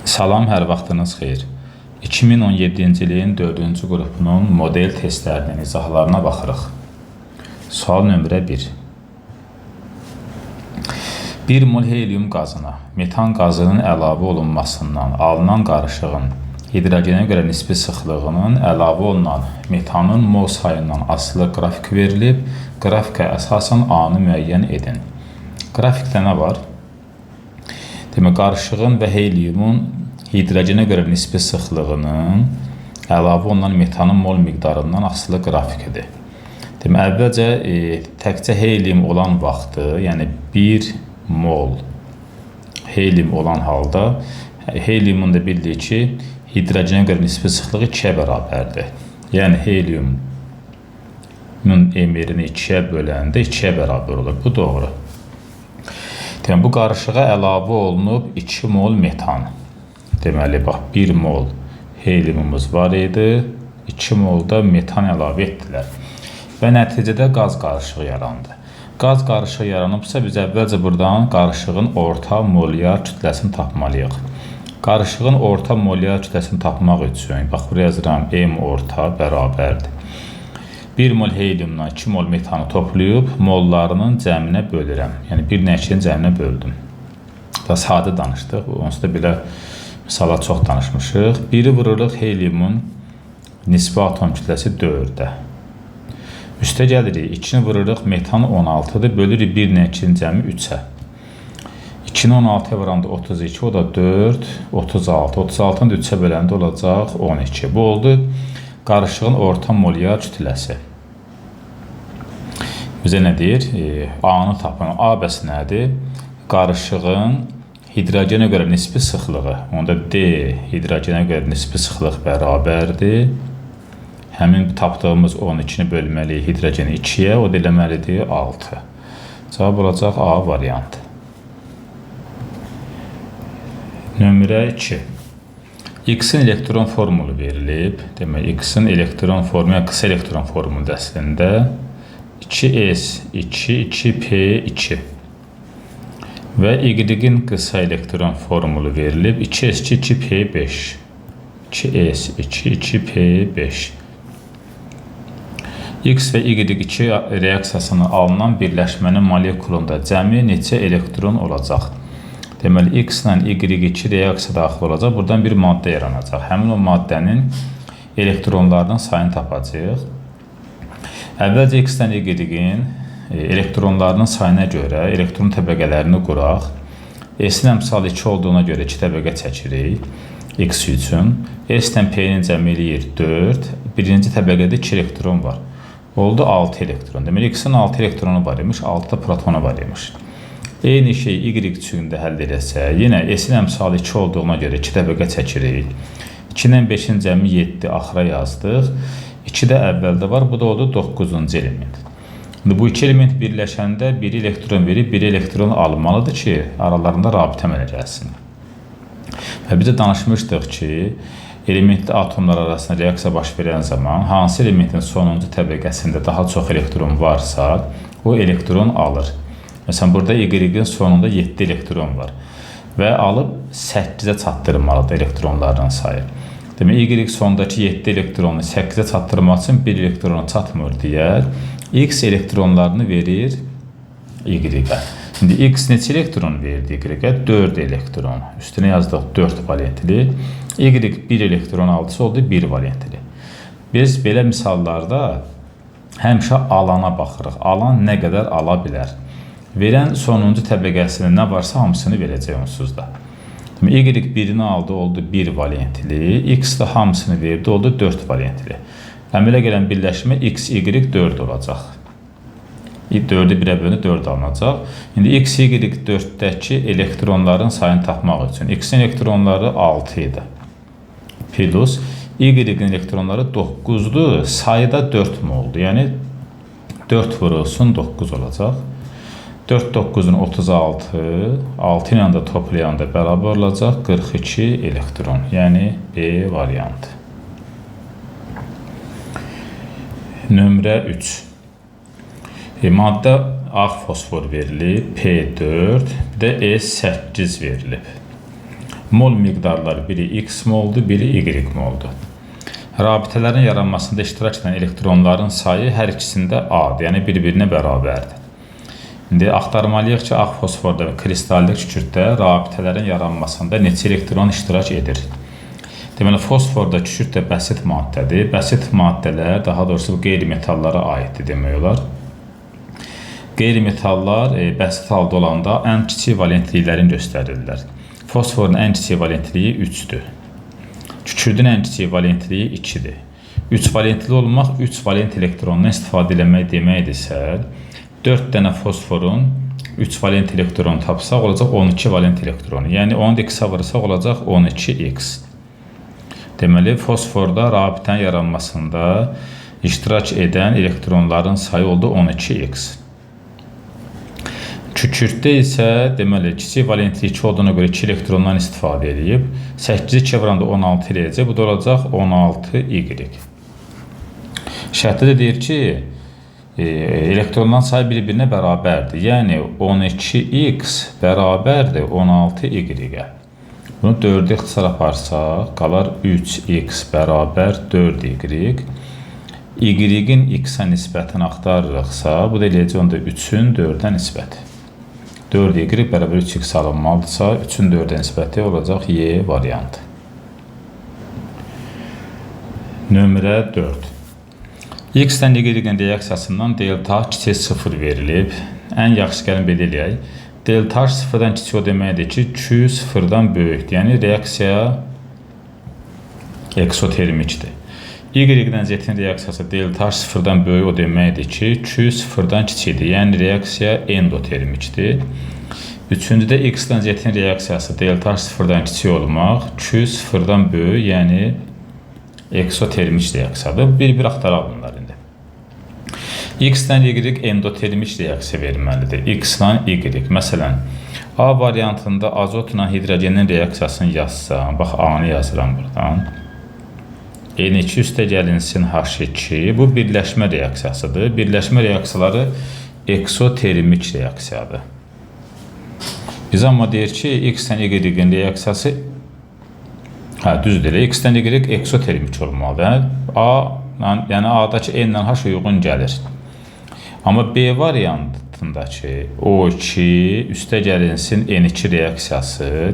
Salam, hər vaxtınız xeyir. 2017-ci ilin 4-cü qrupunun model testlərinin izahlarına baxırıq. Sual nömrə 1. 1 mol helium qazına metan qazının əlavə olunmasından alınan qarışığın hidrogenə görə nisbi sıxlığının əlavə olunan metanın mol sayından asılı qrafik verilib, qrafika əsasən A-nı müəyyən edin. Qrafikdə nə var? Demək, qarışığın və heliumun hidrogenə görə nisbi sıxlığının əlavə olunan metanın mol miqdarından asılı qrafikidir. Demək, əvvəlcə təkcə helium olan vaxtı, yəni 1 mol helium olan halda, heliumun da bildiyi ki, hidrogenə görə nisbi sıxlığı 2-yə bərabərdir. Yəni, heliumun emirini 2-yə böləndə 2-yə bərabər olur. Bu doğru. Demək, bu qarışığa əlavə olunub 2 mol metan. Deməli, bax, 1 mol heliumumuz var idi, 2 mol da metan əlavə etdilər. Və nəticədə qaz qarışığı yarandı. Qaz qarışığı yaranıbsa, biz əvvəlcə buradan qarışığın orta molyar kütləsini tapmalıyıq. Qarışığın orta molyar kütləsini tapmaq üçün, bax, buraya yazıram, M orta bərabərdir. 1 mol heliumdan 2 mol metanı toplayıb, mollarının cəminə bölürəm. Yəni, bir nəşinin cəminə böldüm. Da sadə danışdıq, onsuz da belə misala çox danışmışıq. Biri vururuq heliumun nisbi atom kütləsi 4-də. Üstə gəlirik, 2-ni vururuq metan 16-dır, bölürük bir nəşinin cəmi 3-ə. 2-ni 16-ya vuranda 32, o da 4, 36. 36-nı da 3-ə böləndə olacaq 12. Bu oldu qarışığın orta molyar kütləsi. Bizə nə deyir? A-nı tapın. A bəs nədir? Qarışığın hidrogenə görə nisbi sıxlığı. Onda D hidrogenə görə nisbi sıxlıq bərabərdir. Həmin tapdığımız 12-ni bölməliyik hidrogeni 2-yə, o da eləməlidir 6. Cavab olacaq A variantı. Nömrə 2. X-in elektron formulu verilib. Demək, X-in elektron formulu, yəni qısa elektron formulu əslində 2s2 2p2 və Y-in qısa elektron formulu verilib 2s2 2p5 2s2 2p5. X və Y2 reaksiyasına alınan birləşmənin molekulunda cəmi neçə elektron olacaq? Deməli, X ilə Y2 reaksiya daxil olacaq. Buradan bir maddə yaranacaq. Həmin o maddənin elektronlarının sayını tapacaq. Əvvəlcə X ilə Y2-in elektronlarının sayına görə elektron təbəqələrini quraq. S-in əmsal 2 olduğuna görə 2 təbəqə çəkirik X üçün. S-dən P-nin cəmi eləyir 4. Birinci təbəqədə 2 elektron var. Oldu 6 elektron. Deməli, X-in 6 elektronu var imiş, 6 da protonu var imiş. Eyni şey Y üçün də həll edəsək, yenə S-in əmsalı 2 olduğuna görə 2 təbəqə çəkirik. 2-dən 5-in cəmi 7 axıra yazdıq. 2 də əvvəldə var, bu da oldu 9-cu element. Bu iki element birləşəndə 1 elektron verib, 1 elektron almalıdır ki, aralarında rabitə əmələ gəlsin. Və biz də danışmışdıq ki, elementli atomlar arasında reaksiya baş verən zaman hansı elementin sonuncu təbəqəsində daha çox elektron varsa, o elektron alır. Məsələn, burada Y-in sonunda 7 elektron var və alıb 8-ə çatdırmalıdır elektronların sayı. Demək, Y sondakı 7 elektronu 8-ə çatdırmaq üçün 1 elektrona çatmır deyər. X elektronlarını verir Y-ə. Şimdi X neçə elektron verdi Y-ə? 4 elektron. Üstünə yazdıq 4 valentli. Y 1 elektron aldısı oldu 1 valentli. Biz belə misallarda həmişə alana baxırıq. Alan nə qədər ala bilər? Verən sonuncu təbəqəsində nə varsa hamısını verəcək onsuz da. Y 1-ini aldı, oldu 1 valentli. X da hamısını verdi, oldu 4 valentli. Əmələ gələn birləşmə X, Y 4 olacaq. 4-ü 1-ə bölünü 4 alınacaq. İndi X, Y 4-dəki elektronların sayını tapmaq üçün. X-in elektronları 6 idi. Plus Y-in elektronları 9-dur. Sayıda 4 mu oldu? Yəni 4 vurulsun 9 olacaq. 4 9-un 36, 6 ilə də toplayanda bərabər olacaq 42 elektron. Yəni B variantı. Nömrə 3. Maddə ağ fosfor verilib, P4, bir də E8 verilib. Mol miqdarları biri x moldur, biri y moldur. Rabitələrin yaranmasında iştirak edən elektronların sayı hər ikisində A-dır, yəni bir-birinə bərabərdir. İndi axtarmalıyıq ki, ağ fosforda və kristallik kükürddə rabitələrin yaranmasında neçə elektron iştirak edir. Deməli, fosforda kükürd də bəsit maddədir. Bəsit maddələr, daha doğrusu qeyri-metallara aiddir demək olar. Qeyri-metallar bəsit halda olanda ən kiçik valentliklərini göstərirlər. Fosforun ən kiçik valentliyi 3-dür. Kükürdün ən kiçik valentliyi 2-dir. 3 valentli olmaq 3 valent elektronundan istifadə eləmək deməkdirsə, 4 dənə fosforun 3 valent elektronu tapsaq olacaq 12 valent elektronu. Yəni 10 x-a vursaq olacaq 12x. Deməli, fosforda rabitənin yaranmasında iştirak edən elektronların sayı oldu 12x. Kükürddə isə deməli kiçik valentli 2 olduğuna görə 2 elektrondan istifadə edib 8-i 2 vuranda 16 eləyəcək. Bu da olacaq 16y. Şərtdə də deyir ki, elektronların sayı bir-birinə bərabərdir. Yəni 12x bərabərdir 16y-ə. Bunu 4-ə ixtisar aparsaq, qalar 3x bərabər 4y. Y-in x-ə nisbətini axtarırıqsa, bu da eləyəcək onda 3-ün 4-ə nisbəti. 4y bərabər 3x alınmalıdırsa, 3-ün 4-ə nisbəti olacaq y variantı. Nömrə 4. X-dən Y-in reaksiyasından delta kiçik 0 verilib. Ən yaxşı gəlin belə eləyək. Delta 0-dan kiçik o deməkdir ki, Q 0-dan böyükdür. Yəni, reaksiya eksotermikdir. Y-dən Z-in reaksiyası delta 0-dan böyük o deməkdir ki, Q 0-dan kiçikdir. Yəni, reaksiya endotermikdir. Üçüncüdə X-dən Z-in reaksiyası delta 0-dan kiçik olmaq, Q 0-dan böyük, yəni eksotermik reaksiyadır. Bir-bir axtaraq bunlar indi. X-dən Y endotermik reaksiya verməlidir. X-dən Y. Məsələn, A variantında azotla hidrogenin reaksiyasını yazsam, bax A-nı yazıram buradan. N2 üstə gəlinsin H2. Bu birləşmə reaksiyasıdır. Birləşmə reaksiyaları eksotermik reaksiyadır. Biz amma deyir ki, X-dən Y-in reaksiyası düzdür. X-dən Y eksotermik olmalıdır. Yəni A-dakı N-lə H uyğun gəlir. Amma B variantındakı O2 üstə gəlinsin N2 reaksiyası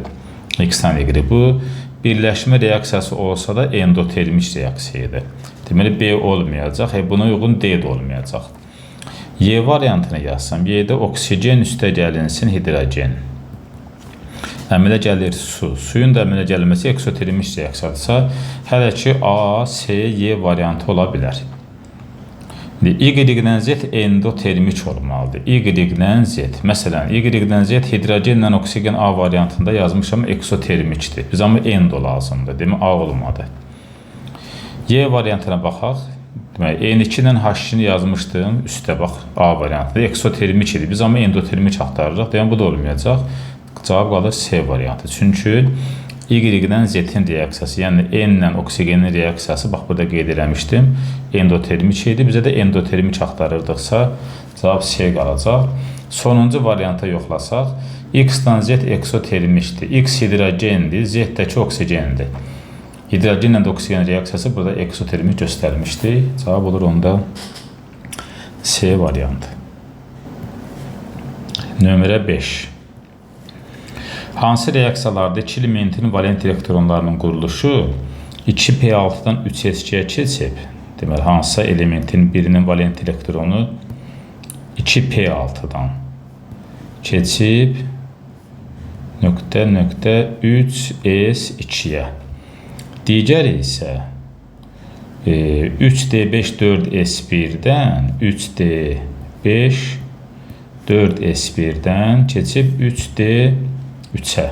X-dən Y. Bu birləşmə reaksiyası olsa da endotermik reaksiyadır. Deməli B olmayacaq, buna uyğun D də olmayacaq. Y variantını yazsam, Y-də oksigen üstə gəlinsin hidrogen. Əmələ gəlir su. Suyun da əmələ gəlməsi eksotermik reaksiyadırsa, hələ ki A, S, Y variantı ola bilər. Y-dən Z endotermik olmalıdır. Y-dən Z. Məsələn, Y-dən Z hidrogenlə oksigen A variantında yazmışam eksotermikdir. Biz amma endo lazımdır. Demə A olmadı. Y variantına baxaq. N2-dən H2-ni yazmışdım. Üstə bax A variantında eksotermik idi. Biz amma endotermik axtarırıq. Demə bu da olmayacaq. Cavab qalır C variantı. Çünki Y-dən Z-in reaksiyası, yəni N-lə oksigenin reaksiyası, bax burada qeyd eləmişdim, endotermik idi. Bizə də endotermik axtarırdıqsa, cavab C qalacaq. Sonuncu varianta yoxlasaq, X-dən Z eksotermikdir. X hidrogendir, Z-dəki oksigendir. Hidrogenlə də oksigen reaksiyası burada eksotermik göstərmişdir. Cavab olur onda C variantı. Nömrə 5. Hansı reaksiyalarda 2 elementin valent elektronlarının quruluşu 2p6-dan 3s2-yə keçib? Deməli, hansısa elementin birinin valent elektronu 2p6-dan keçib nöqtə 3s2-yə. Digəri isə 3d5-4s1-dən 3d5-4s1-dən keçib 3d3-ə.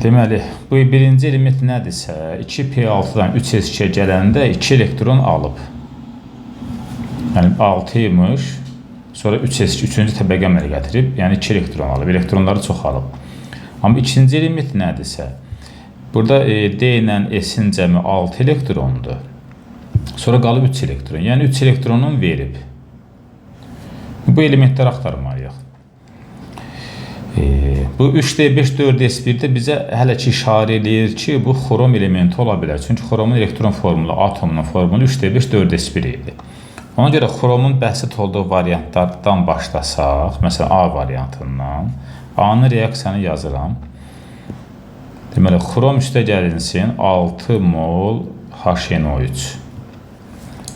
Deməli, bu birinci element nədirsə, 2p6-dan 3s2-yə gələndə 2 elektron alıb. Yəni 6 imiş, sonra 3s2, 3-cü təbəqə əmələ gətirib, yəni 2 elektron alıb, elektronları çox alıb. Amma ikinci element nədirsə, burada D ilə S-in cəmi 6 elektrondur, sonra qalıb 3 elektron, yəni 3 elektronun verib. Bu elementləri axtarmalıyıq. Bu 3D5 4S1-də bizə hələ ki işarə edir ki, bu xrom elementi ola bilər. Çünki xromun elektron formulu, atomunun formulu 3D5 4S1 idi. Ona görə xromun bəsit olduğu variantlardan başlasaq, məsələn A variantından, A-nın reaksiyanı yazıram. Deməli, xrom üstə gəlinsin 6 mol HNO3.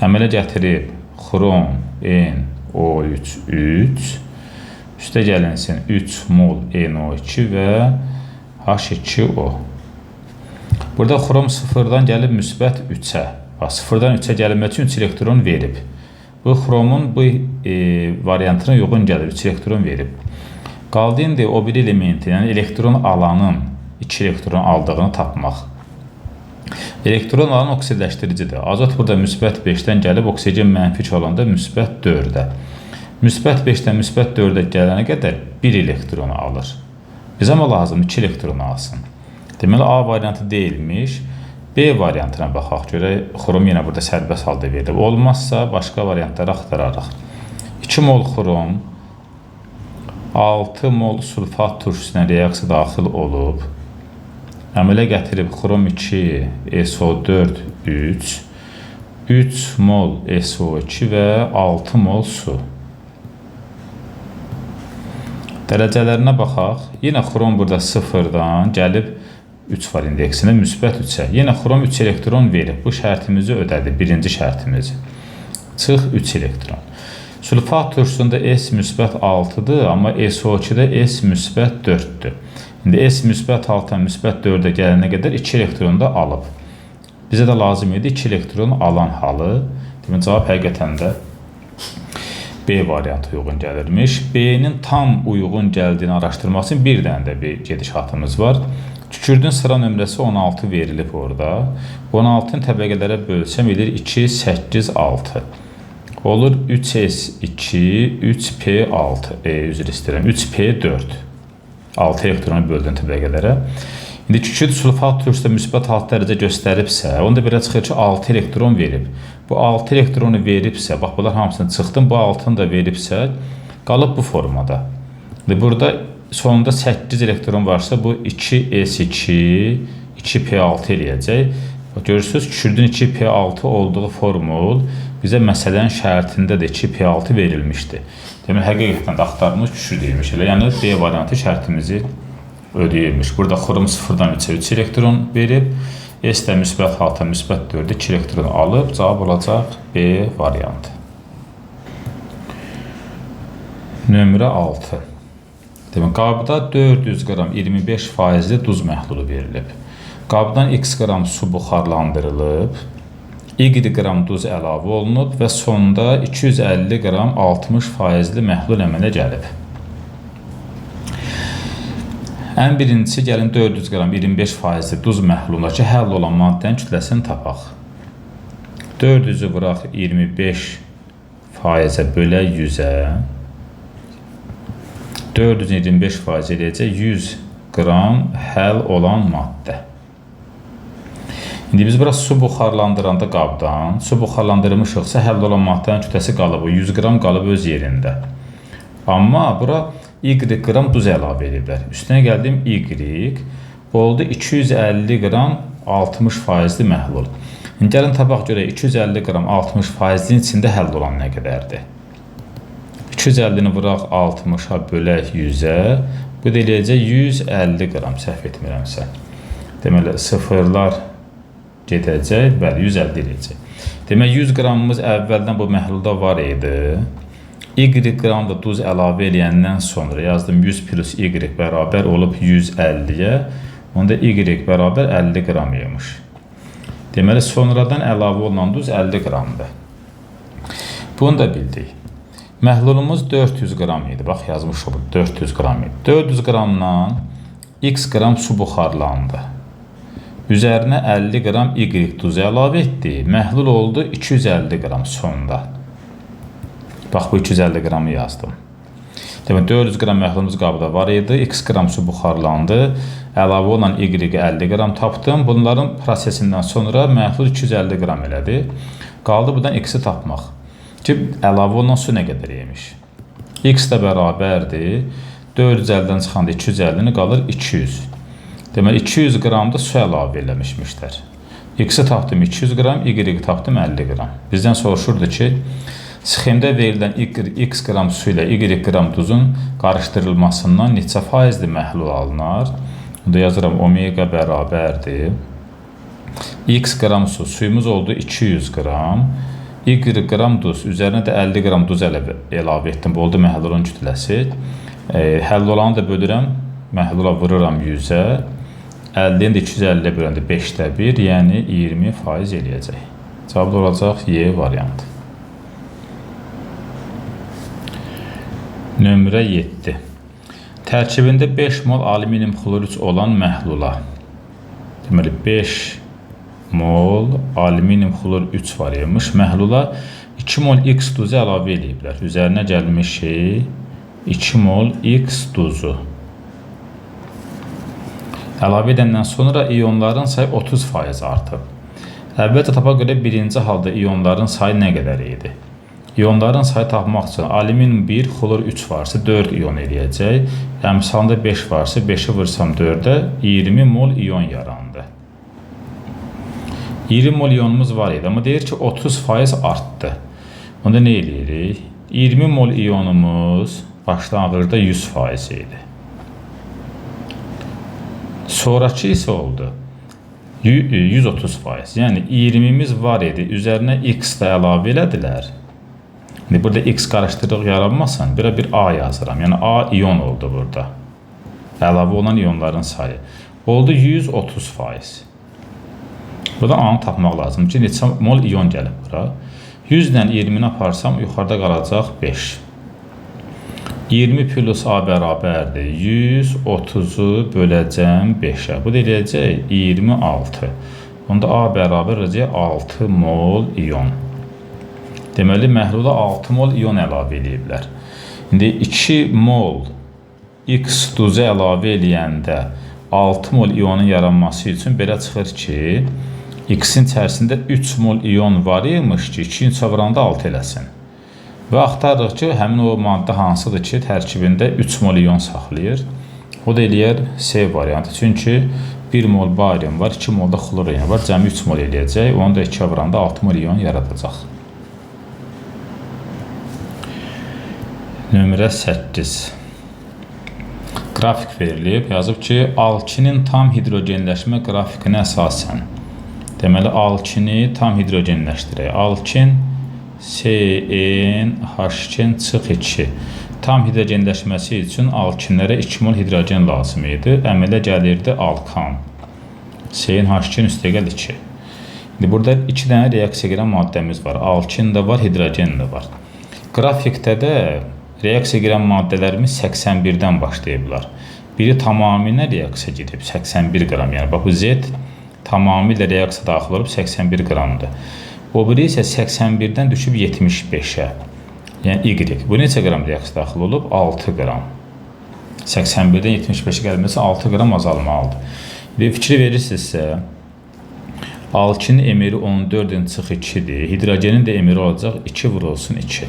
Əmələ gətirib xrom NO3 3, üstə gəlinsin 3 mol NO2 və H2O. Burada xrom 0-dan gəlib müsbət 3-ə. 0-dan 3-ə gəlmək üçün 3 elektron verib. Bu xromun bu variantına uyğun gəlir, 3 elektron verib. Qaldı indi o bir elementi, yəni elektron alanın 2 elektron aldığını tapmaq. Elektron alan oksidləşdiricidir. Azot burada müsbət 5-dən gəlib, oksigen mənfi 2 olanda müsbət 4-ə. Müsbət 5-dən müsbət 4-ə gələnə qədər 1 elektronu alır. Bizə amma lazım 2 elektronu alsın. Deməli, A variantı deyilmiş. B variantına baxaq, görək, xrom yenə burada sərbəst halda verilib. Olmazsa, başqa variantları axtararıq. 2 mol xrom, 6 mol sulfat turşusunə reaksiya daxil olub. Əmələ gətirib xrom 2, SO4, 3, 3 mol SO2 və 6 mol su. Dərəcələrinə baxaq. Yenə xrom burada 0-dan gəlib 3 var indeksinə, müsbət 3-ə. Yenə xrom 3 elektron verib. Bu şərtimizi ödədi, birinci şərtimizi. Çıx 3 elektron. Sulfat turşusunda S müsbət 6-dır, amma SO2-də S müsbət 4-dür. İndi S müsbət 6-dan müsbət 4-ə gələnə qədər 2 elektron da alıb. Bizə də lazım idi 2 elektron alan halı. Demək, cavab həqiqətən də B variantı uyğun gəlirmiş. B-nin tam uyğun gəldiyini araşdırmaq üçün bir dənə də bir gedişatımız var. Kükürdün sıra nömrəsi 16 verilib orada. 16-ın təbəqələrə bölsəm edir 2, 8, 6. Olur 3S2, 3P6. Üzr istəyirəm, 3P4. 6 elektronu böldün təbəqələrə. İndi kükürd sulfat turşusunda müsbət 6 dərəcə göstəribsə, onda belə çıxır ki, 6 elektron verib. Bu 6 elektronu veribsə, bax, bunlar hamısını çıxdım, bu 6-ını da veribsə, qalıb bu formada. Burada sonunda 8 elektron varsa, bu 2S2, 2P6 eləyəcək. Görürsünüz, kükürdün 2P6 olduğu formul bizə məsələnin şərtində də 2P6 verilmişdi. Demək, həqiqətən də axtarılmış kükürd deyilmiş. Yəni, B variantı şərtimizi ödəyilmiş. Burada xrom 0-dan 3-ə 3 elektron verib, S-də müsbət 6-dan müsbət 4-də 2 elektron alıb, cavab olacaq B variantı. Nömrə 6. Demək, qabda 400 qram 25% duz məhlulu verilib. Qabdan x qram su buxarlandırılıb, y qram duz əlavə olunub və sonda 250 qram 60% məhlul əmələ gəlib. Ən birincisi, gəlin 400 qram 25% duz məhlulundakı həll olan maddənin kütləsini tapaq. 400-ü vuraq 25%-ə bölək 100-ə. 425% eləyəcək 100 qram həll olan maddə. İndi biz bura su buxarlandıranda qabdan, su buxarlandırmışıqsa həll olan maddənin kütləsi qalıb, 100 qram qalıb öz yerində. Amma bura y qram duz əlavə ediblər. Üstünə gəldim y, oldu 250 qram 60% məhlul. İndi gəlin tapaq görək 250 qram 60%-in içində həll olan nə qədərdir? 250-ni vuraq 60-a bölək 100-ə, bu da eləyəcək 150 qram, səhv etmirəmsə. Deməli, sıfırlar gedəcək, bəli, 150 eləyəcək. Demək, 100 qramımız əvvəldən bu məhlulda var idi. Y qram da duz əlavə eləyəndən sonra yazdım 100 plus y bərabər olub 150-yə, onda y bərabər 50 qram yemiş. Deməli, sonradan əlavə olunan duz 50 qramdır. Bunu da bildik. Məhlulumuz 400 qram idi. Bax, yazmış olub 400 qram idi. 400 qramdan x qram su buxarlandı. Üzərinə 50 qram y duzu əlavə etdi. Məhlul oldu 250 qram sonda. Bax, bu 250 qramı yazdım. Demək, 400 qram məhlulumuz qabda var idi. X qram su buxarlandı. Əlavə olan y 50 qram tapdım. Bunların prosesindən sonra məhlul 250 qram elədi. Qaldı buradan x-i tapmaq. Ki, əlavə olunan su nə qədər yemiş? X də bərabərdir. 450-dən çıxanda 250-ni qalır 200. Deməli 200 qramda su əlavə eləmişmişlər. X-i tapdım 200 qram, Y-i tapdım 50 qram. Bizdən soruşurdu ki, sxemdə verilən X qram su ilə Y qram duzun qarışdırılmasından neçə faizli məhlul alınar? Burada yazıram omega bərabərdir. X qram su, suyumuz oldu 200 qram. Y qram duz, üzərinə də 50 qram duz əlavə etdim. Bu oldu məhlulun kütləsi. Həll olanı da bölürəm, məhlula vururam 100-ə. 50-nin də 250-yə böləndə 5də 1, yəni 20% eləyəcək. Cavab da olacaq Y variantı. Nömrə 7. Tərkibində 5 mol alüminium xlorid olan məhlula. Deməli 5 mol alüminium xlor 3 var imiş. Məhlula 2 mol X duzu əlavə ediblər. Üzərinə gəlmiş şey 2 mol X duzu. Əlavə edəndən sonra iyonların sayı 30% artıb. Əvvəlcə tapa görə birinci halda iyonların sayı nə qədər idi? İyonların sayı tapmaq üçün alüminium 1, xlor 3 varsa 4 iyon eləyəcək. Əmsalında 5 varsa 5-i vursam 4-ə 20 mol iyon yarandı. 20 mol iyonumuz var idi, amma deyir ki 30% artdı. Onda nə eləyirik? 20 mol iyonumuz başlanğıcda 100% idi. Sonraki isə oldu 130%. Yəni 20-miz var idi, üzərinə X da əlavə elədilər. Burada X qarışdırıq yaranmasın, bir A yazıram. Yəni A iyon oldu burada. Əlavə olan iyonların sayı. Oldu 130%. Buradan A-nı tapmaq lazım ki, neçə mol iyon gəlib bura. 100-dən 20-ni aparsam, yuxarıda qalacaq 5. 20 plus A bərabərdir. 130-u böləcəm 5-ə. Bu da eləyəcək 26. Onda A bərabər olacaq 6 mol iyon. Deməli, məhlula 6 mol iyon əlavə ediblər. İndi 2 mol X duzu əlavə eləyəndə 6 mol iyonun yaranması üçün belə çıxır ki, X-in içərisində 3 mol iyon var imiş ki, 2-ni çevirəndə 6 eləsin. Və axtarırıq ki, həmin o maddə hansıdır ki, tərkibində 3 mol iyon saxlayır. O da eləyər C variantı. Çünki 1 mol barium var, 2 molda xlor iyon var, cəmi 3 mol eləyəcək. Onu da 2-yə vuranda 6 mol iyon yaradacaq. Nömrə 8. Qrafik verilib, yazıb ki, alkinin tam hidrogenləşmə qrafikinə əsasən. Deməli, alkini tam hidrogenləşdirək. Alkin CnH2. Tam hidrogenləşməsi üçün alkinlərə 2 mol hidrogen lazım idi. Əmələ gəlirdi alkan. CnH2 üstəgəl 2. İndi burada 2 dənə reaksiya girən maddəmiz var. Alkin də var, hidrogen də var. Qrafikdə də reaksiya girən maddələrimiz 81-dən başlayıblar. Biri tamamilə reaksiya gedib 81 qram. Yəni, bax, bu Z tamamilə reaksiya daxil olub 81 qramdır. O biri isə 81-dən düşüb 75-ə. Yəni Y. Bu neçə qram reaksiya daxil olub? 6 qram. 81-dən 75-ə gəlməsi 6 qram azalmalıdır. Fikri verirsinizsə, alkinin emiri 14-ün çıx 2-dir. Hidrogenin də emiri olacaq 2 vurulsun 2.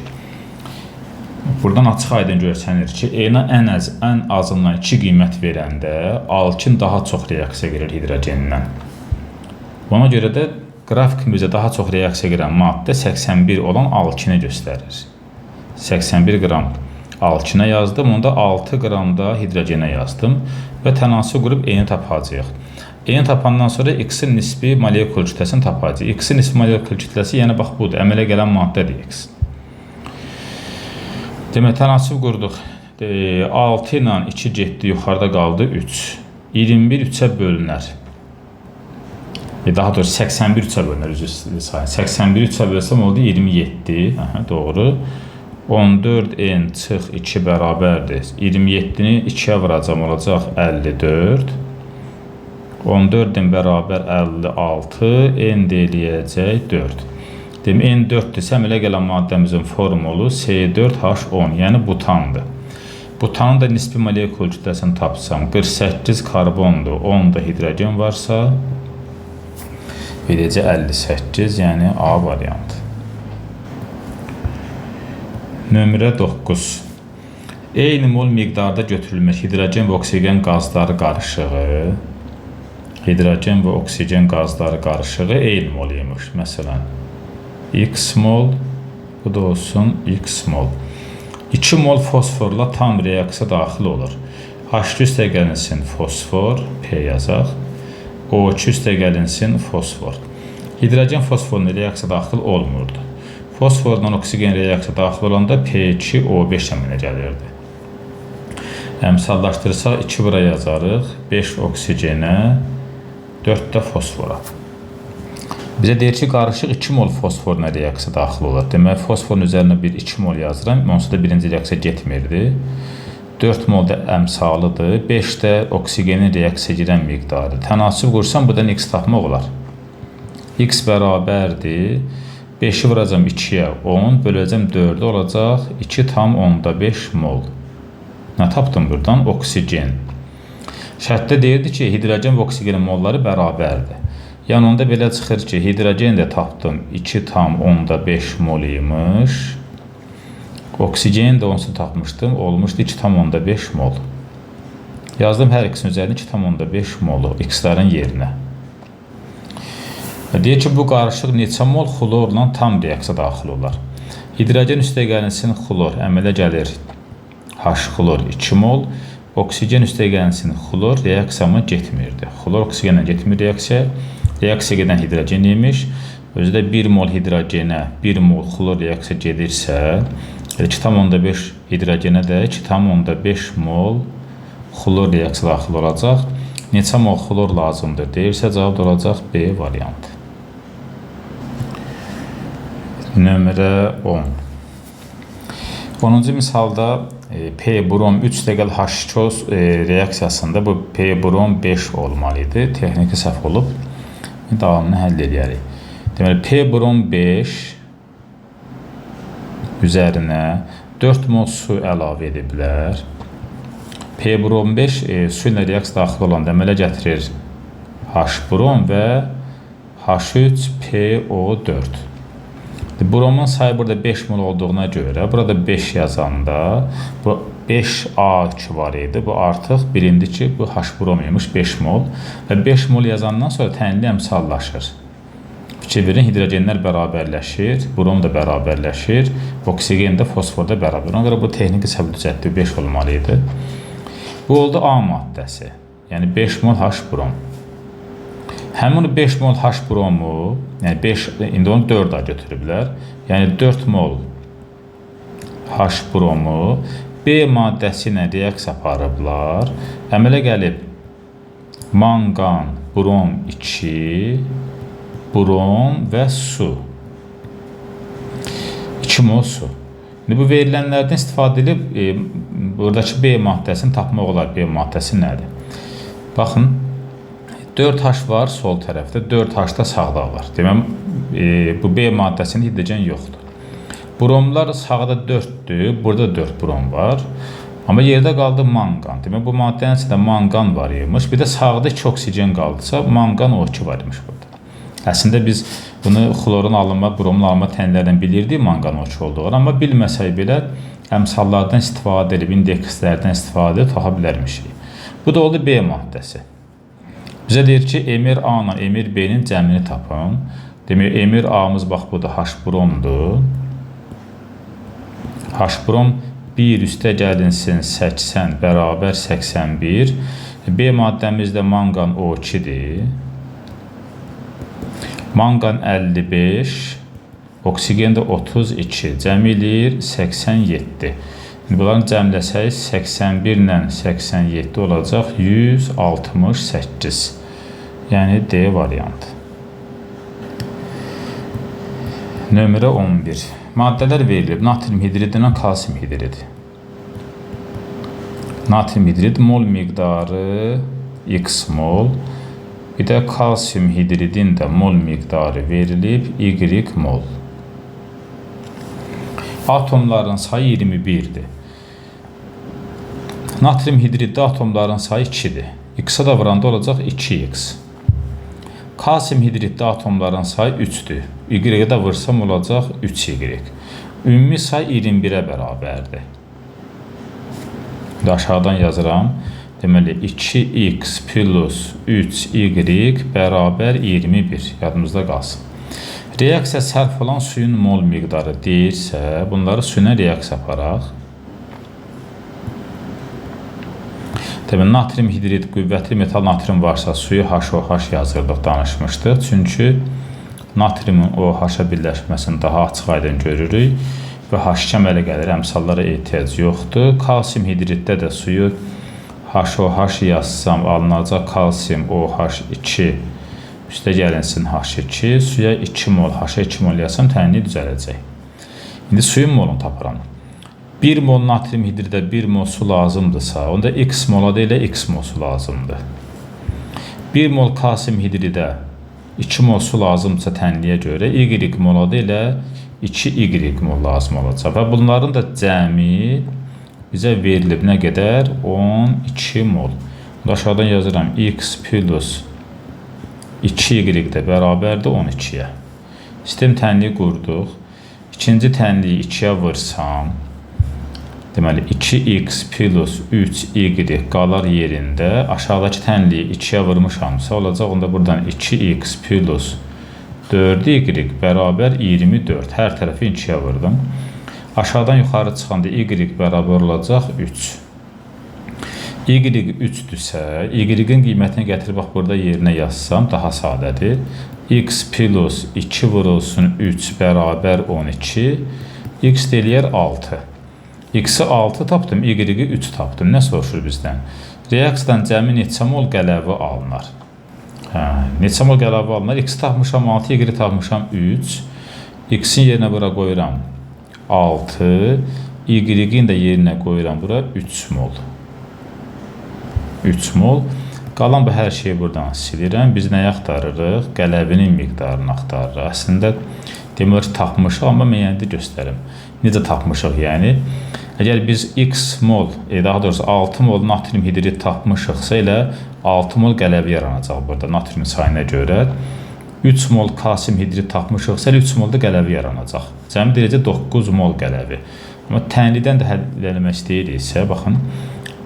Buradan açıq aydın görsənir ki, ən azından 2 qiymət verəndə alkin daha çox reaksiya girir hidrogenindən. Ona görə də qrafikimizdə daha çox reaksiya girən maddə 81 olan alkini göstərir. 81 qram alkinə yazdım, onda 6 qram da hidrogenə yazdım və tənasib qrup E'ni tapacağıq. E'ni tapandan sonra X-in nisbi molekul kütləsini tapacağıq. X-in nisbi molekul kütləsi, yəni bax budur, əmələ gələn maddədir X. Demək, tənasib qurduq. 6 ilə 2 getdi, yuxarıda qaldı 3. 21 3-ə bölünər. Daha doğrusu 81 3-ə bölünər. 81 3-ə bölsəm oldu 27. Doğru. 14n çıx 2 bərabərdir. 27-ni 2-yə vuracam, olacaq 54. 14-in bərabər 56. N deyiləyəcək 4. Demək, N 4-dirsə, əmələ gələn maddəmizin formulu C4H10, yəni butandır. Butanın da nisbi molekul kütləsini tapsam, 48 karbondur, 10 da hidrogen varsa, verəcək 58, yəni A variantı. Nömrə 9. Eyni mol miqdarda götürülmüş hidrogen və oksigen qazları qarışığı, hidrogen və oksigen qazları qarışığı eyni mol imiş. Məsələn, x mol, bu da olsun x mol. 2 mol fosforla tam reaksiya daxil olur. H2 üstə gəlinsin fosfor, P yazaq. O2 üstə gəlinsin fosfor. Hidrogen fosforun reaksiya daxil olmurdu. Fosfordan oksigen reaksiya daxil olanda P2O5 əmələ gəlirdi. Əmsallaşdırsaq 2 bura yazarıq, 5 oksigenə, 4 də fosfora. Bizə deyir ki, qarışıq 2 mol fosforla reaksiya daxil olur. Demək, fosforun üzərinə bir 2 mol yazıram, onsuz da birinci reaksiya getmirdi. 4 mol da əmsalıdır, 5 də oksigenin reaksiya girən miqdarı. Tənasüb qursam, buradan x tapmaq olar. X bərabərdir, 5-i vuracam 2-yə 10, böləcəm 4-ə olacaq 2 tam 10-5 mol. Nə tapdım buradan? Oksigen. Şərtdə deyirdi ki, hidrogen və oksigenin molları bərabərdir. Yəni, onda belə çıxır ki, hidrogen də tapdım 2 tam 10-5 mol imiş. Oksigen də onsuz tapmışdım, olmuşdu 2 tam 10-5 mol. Yazdım hər ikisinin üzərinə 2 tam 10-5 molu x-ların yerinə. Deyir ki, bu qarışıq neçə mol xlorla tam reaksiya daxil olar. Hidrogen üstə gəlinsin xlor, əmələ gəlir H-xlor 2 mol, oksigen üstə gəlinsin xlor, reaksiyamı getmirdi. Xlor oksigenlə getmir reaksiya, reaksiya gedən hidrogen imiş. Özü də 1 mol hidrogenə 1 mol xlor reaksiya gedirsə, 2,5 hidrogenə də 2,5 mol xlor reaksiya daxil olacaq. Neçə mol xlor lazımdır deyirsə, cavab olacaq B variantı. Nömrə 10. 10-cu misalda P-brom 3 dəqəl H2O reaksiyasında bu P-brom 5 olmalıydı. Texniki səhv olub. Davamını həll edərik. Deməli, P-brom 5 üzərinə 4 mol su əlavə ediblər. P-brom 5 su ilə reaksiya daxil olan əmələ gətirir H-brom və H3PO4. Bromun sayı burada 5 mol olduğuna görə, burada 5 yazanda bu 5A2 var idi. Bu artıq bilindi ki, bu H-brom imiş 5 mol və 5 mol yazandan sonra tənli əmsallaşır. Fikir verin, hidrogenlər bərabərləşir, brom da bərabərləşir, oksigen də fosfor da bərabər. Ona görə bu texniki səbəb düzəltdi, 5 olmalıydı. Bu oldu A maddəsi, yəni 5 mol H-brom. Həmin 5 mol H-bromu, yəni 5, indi onu 4-a götürüblər. Yəni 4 mol H-bromu B maddəsi ilə reaksiya aparıblar. Əmələ gəlib manqan, brom 2, brom və su. 2 mol su. İndi bu verilənlərdən istifadə edib, buradakı B maddəsini tapmaq olar. B maddəsi nədir? Baxın. 4H var sol tərəfdə, 4H da sağda var. Deməm, bu B maddəsində hidrogen yoxdur. Bromlar sağda 4-dür, burada 4 brom var. Amma yerdə qaldı manqan. Deməm, bu maddənin içində manqan var imiş. Bir də sağda 2 oksigen qaldısa, manqan O2 var imiş burada. Əslində biz bunu xlorun alınma, bromun alınma tənlərdən bilirdik manqan O2 olduğunu. Amma bilməsək belə əmsallardan istifadə edib, indekslərdən istifadə edib taxa bilərmişik. Bu da oldu B maddəsi. Bizə deyir ki, emir A ilə emir B-nin cəmini tapın. Demək, emir A-mız bax, bu da H-bromdur. H-brom 1 üstə gəlinsin 80 bərabər 81. B maddəmizdə manqan O2-dir. Manqan 55, oksigen də 32, cəmi eləyir 87. Bunların cəmləsək 81 ilə 87 olacaq 168. Yəni D variantı. Nömrə 11. Maddələr verilib. Natrium hidridi ilə kalsium hidridi. Natrium hidrid mol miqdarı x mol. Bir də kalsium hidridin də mol miqdarı verilib y mol. Atomların sayı 21-dir. Natrium hidriddə atomların sayı 2-dir. X-a da vuranda olacaq 2x. Kalsium hidriddə atomların sayı 3-dür. Y-ə də vursam olacaq 3y. Ümumi say 21-ə bərabərdir. İndi aşağıdan yazıram. Deməli 2x plus 3y bərabər 21. Yadımızda qalsın. Reaksiya sərf olan suyun mol miqdarı deyirsə, bunları suyuna reaksiya aparaq. Deməli, natrium hidrid, qüvvətli metal natrium varsa suyu HOH yazırdıq, danışmışdıq. Çünki natriumun OH-a birləşməsini daha açıq aydın görürük və H2 əmələ gəlir, əmsallara ehtiyac yoxdur. Kalsium hidriddə də suyu HOH yazsam alınacaq kalsium OH2 üstə gəlinsin H2, suya 2 mol, H2 2 mol yazsam tənliyi düzələcək. İndi suyun molunu tapıram. 1 mol natrium hidridə 1 mol su lazımdırsa, onda x mola da elə x mol su lazımdır. 1 mol kalsium hidridə 2 mol su lazımdırsa tənliyə görə, y mola da elə 2y mol lazım olacaq. Və bunların da cəmi bizə verilib nə qədər? 12 mol. Aşağıdan yazıram x plus 2y də bərabərdir 12-yə. Sistem tənliyi qurduq. İkinci tənliyi 2-yə vursam, deməli 2x plus 3y qalar yerində. Aşağıdakı tənliyi 2-yə vurmuşamsa olacaq. Onda buradan 2x plus 4y bərabər 24. Hər tərəfi 2-yə vurdum. Aşağıdan yuxarı çıxanda y bərabər olacaq 3. Y 3-dürsə, y-in qiymətini gətirib bax burada yerinə yazsam daha sadədir. X plus 2 vurulsun 3 bərabər 12. X deyiləyər 6. X-i 6 tapdım, y-i 3 tapdım. Nə soruşur bizdən? Reaksiyadan cəmi neçə mol qələvi alınar? Neçə mol qələvi alınar? X tapmışam 6, y tapmışam 3. X-in yerinə bura qoyuram 6, y-in də yerinə qoyuram bura 3 mol. 3 mol. Qalan bu hər şeyi buradan silirəm. Biz nəyə axtarırıq? Qələvinin miqdarını axtarırıq. Əslində demək ki, tapmışıq, amma meyəndə göstərim. Necə tapmışıq yəni? Əgər biz x mol, daha doğrusu 6 mol natrium hidrid tapmışıqsa elə 6 mol qələvi yaranacaq burada natrium sayına görə. 3 mol kalsium hidrid tapmışıqsa 3 mol da qələvi yaranacaq. Cəmi deyəcək 9 mol qələvi. Amma tənlidən də həll eləmək istəyiriksə, baxın,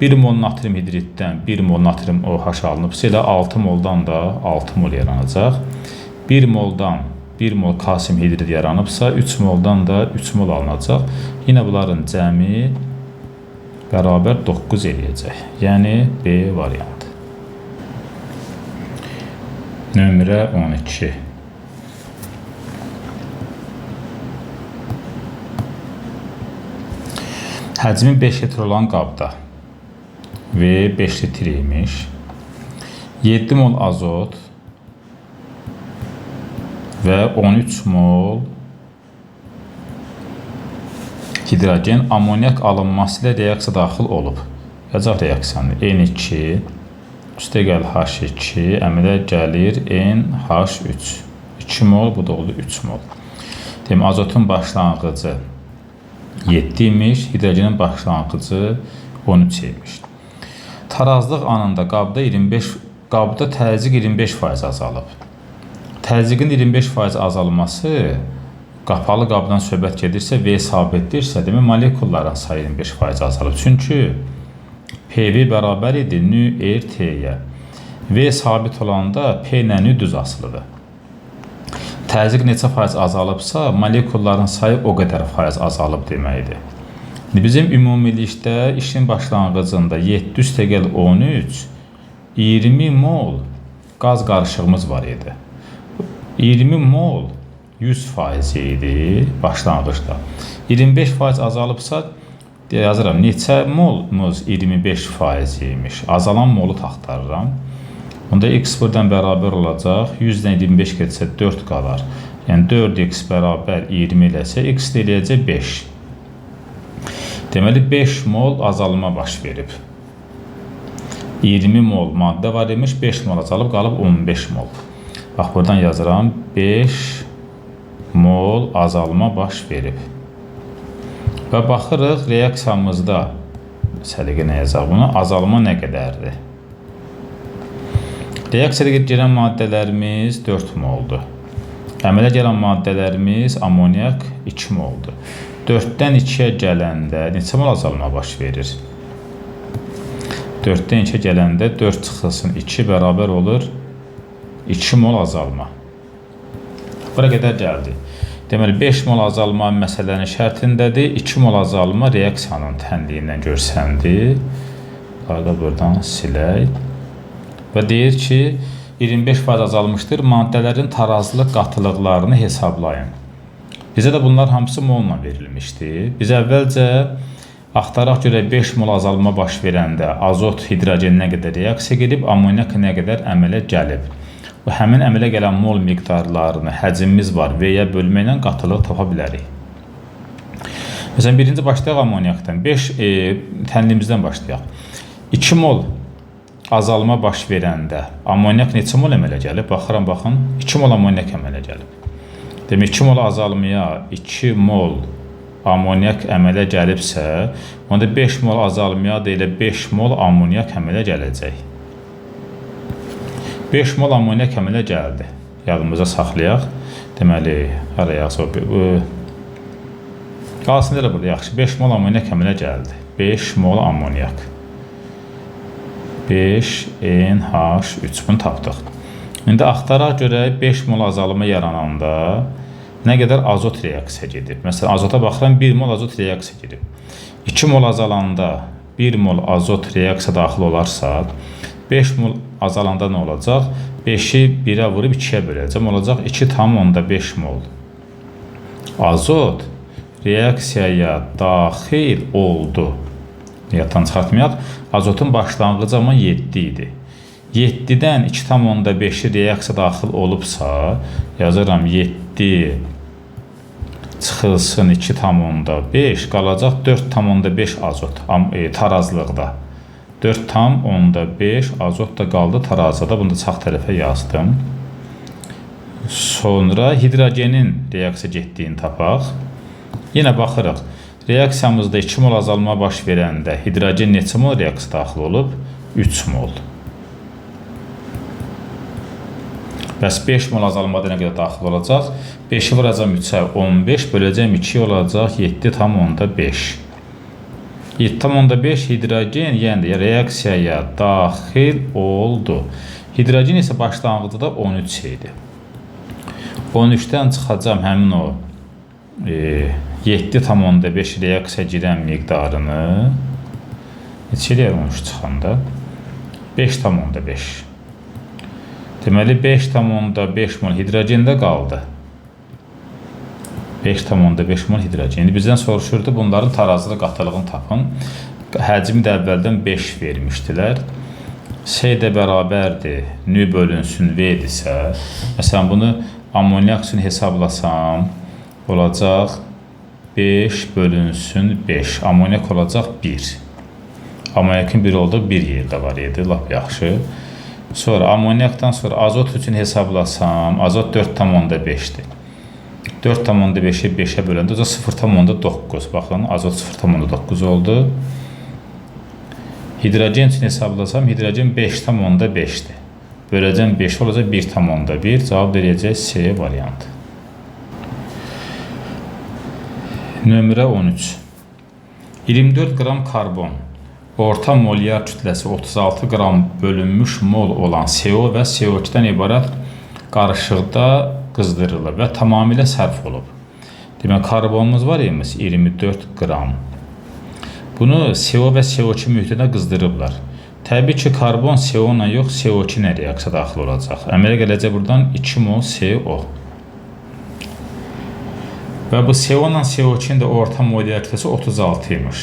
1 mol natrium hidriddən 1 mol natrium OH alınıbsa elə 6 moldan da 6 mol yaranacaq. 1 moldan 1 mol kalsium hidrid yaranıbsa 3 moldan da 3 mol alınacaq. Yine bunların cəmi bərabər 9 eləyəcək. Yəni B variantı. Nömrə 12. Həcmi 5 litr olan qabda və 5 litr imiş. 7 mol azot və 13 mol hidrogen amonyak alınması ilə reaksiya daxil olub. Yazaq reaksiyanı N2 üstə gəl H2 əmələ gəlir NH3. 2 mol, bu da oldu 3 mol. Demək, azotun başlanğıcı 7 imiş, hidrogenin başlanğıcı 13 imiş. Tarazlıq anında qabda təzyiq 25% azalıb. Təzyiqin 25% azalması qapalı qabdan söhbət gedirsə V sabitdirsə, demək molekulların sayı 25% azalıb. Çünki PV bərabər idi nÜ/T-yə. V sabit olanda P ilə nÜ düz asılıdır. Təzyiq neçə faiz azalıbsa, molekulların sayı o qədər faiz azalıb deməkdir. Bizim ümumilikdə işin başlanğıcında 7 üstə gəl 13, 20 mol qaz qarışığımız var idi. 20 mol 100% idi başlanğıcda. 25% azalıbsa, yazıram, neçə molumuz 25% imiş. Azalan molu axtarıram. Onda x buradan bərabər olacaq. 100-dən 25 getsə 4 qalar. Yəni 4x bərabər 20 eləsə, x eləyəcək 5. Deməli 5 mol azalma baş verib. 20 mol maddə var imiş, 5 mol azalıb, qalıb 15 mol. Bax, buradan yazıram, 5 mol azalma baş verib. Və baxırıq, reaksiyamızda, səliqə nə yazaq bunu, azalma nə qədərdir? Reaksiyada gələn maddələrimiz 4 moldur. Əmələ gələn maddələrimiz amonyak 2 moldur. 4-dən 2-yə gələndə neçə mol azalma baş verir? 4-dən 2 gələndə 4 çıxılsın 2 bərabər olur 2 mol azalma. Bura qədər gəldi. Deməli 5 mol azalma məsələnin şərtindədir. 2 mol azalma reaksiyanın tənliyindən görsəndi. Qarda buradan silək. Və deyir ki, 25% azalmışdır. Maddələrin tarazlıq qatılıqlarını hesablayın. Bizə də bunlar hamısı molla verilmişdi. Biz əvvəlcə axtaraq görə 5 mol azalma baş verəndə azot hidrogen nə qədər reaksiya gedib, amonyak nə qədər əmələ gəlib. Bu həmin əmələ gələn mol miqdarlarını həcmimiz var və ya bölməklə qatılıq tapa bilərik. Məsələn, birinci başlayaq amonyakdan. 5 tənlimizdən başlayaq. 2 mol azalma baş verəndə amonyak neçə mol əmələ gəlib? Baxıram, baxın. 2 mol amonyak əmələ gəlib. Demək, 2 mol azalmaya 2 mol amonyak əmələ gəlibsə, onda 5 mol azalmaya da elə 5 mol amonyak əmələ gələcək. 5 mol amonyak əmələ gəldi. Yadımıza saxlayaq. Deməli, arayaqsa qalsın elə burada, yaxşı. 5 mol amonyak əmələ gəldi. 5 mol amonyak. 5NH3 bunu tapdıq. İndi axtaraq görək 5 mol azalma yarananda nə qədər azot reaksiya gedib. Məsələn, azota baxıram, 1 mol azot reaksiya gedib. 2 mol azalanda 1 mol azot reaksiya daxil olarsa, 5 mol azalanda nə olacaq? 5-i 1-ə vurub 2-yə böləcəm. Olacaq 2,5 mol. Azot reaksiyaya daxil oldu. Yaddan çıxartmayaq. Azotun başlanğıc zaman 7 idi. 7-dən 2,5-i reaksiya daxil olubsa, yazıram 7 çıxılsın 2,5, qalacaq 4,5 azot tarazlıqda. 4,5 azot da qaldı tarazada. Bunu da sağ tərəfə yazdım. Sonra hidrogenin reaksiya getdiyini tapaq. Yenə baxırıq. Reaksiyamızda 2 mol azalma baş verəndə hidrogen neçə mol reaksiya daxil olub? 3 mol. Bəs 5 mol azalmada nə qədər daxil olacaq? 5-i vuracam 3-ə 15, böləcəm 2 olacaq 7,5. 7,5 hidrogen, yəni reaksiyaya daxil oldu. Hidrogen isə başlanğıcda 13 idi. 13-dən çıxacam həmin o 7,5 reaksiya girən miqdarını neçə eləyər 13 çıxanda? 5,5. Deməli, 5,5 mol hidrogenda qaldı. 5,5 mol hidrogen. İndi bizdən soruşurdu, bunların tarazlı qatılığını tapın. Həcmi də əvvəldən 5 vermişdilər. S də bərabərdir, nü bölünsün V-dirsə. Məsələn, bunu amonyak üçün hesablasam, olacaq 5 bölünsün 5. Amonyak olacaq 1. Amonyakın 1 oldu, 1 yerdə var idi, lap yaxşı. Sonra amonyakdan sonra azot üçün hesablasam, azot 4,5-dir. 4,5-i 5-ə böləndə 0,9. Baxın, azot 0,9 oldu. Hidrogen üçün hesablasam, hidrogen 5,5-dir. Böləcəm 5 olacaq 1,1. Cavab verəcək C variantı. Nömrə 13. 24 qram karbon. Orta molyar kütləsi 36 qram bölünmüş mol olan CO və CO2-dən ibarət qarışıqda qızdırılıb və tamamilə sərf olub. Demək, karbonumuz var imiş 24 qram. Bunu CO və CO2 mühitində qızdırıblar. Təbii ki, karbon CO ilə yox, CO2 ilə reaksiya daxil olacaq. Əmələ gələcək buradan 2 mol CO. Və bu CO ilə CO2-nin də orta molyar kütləsi 36 imiş.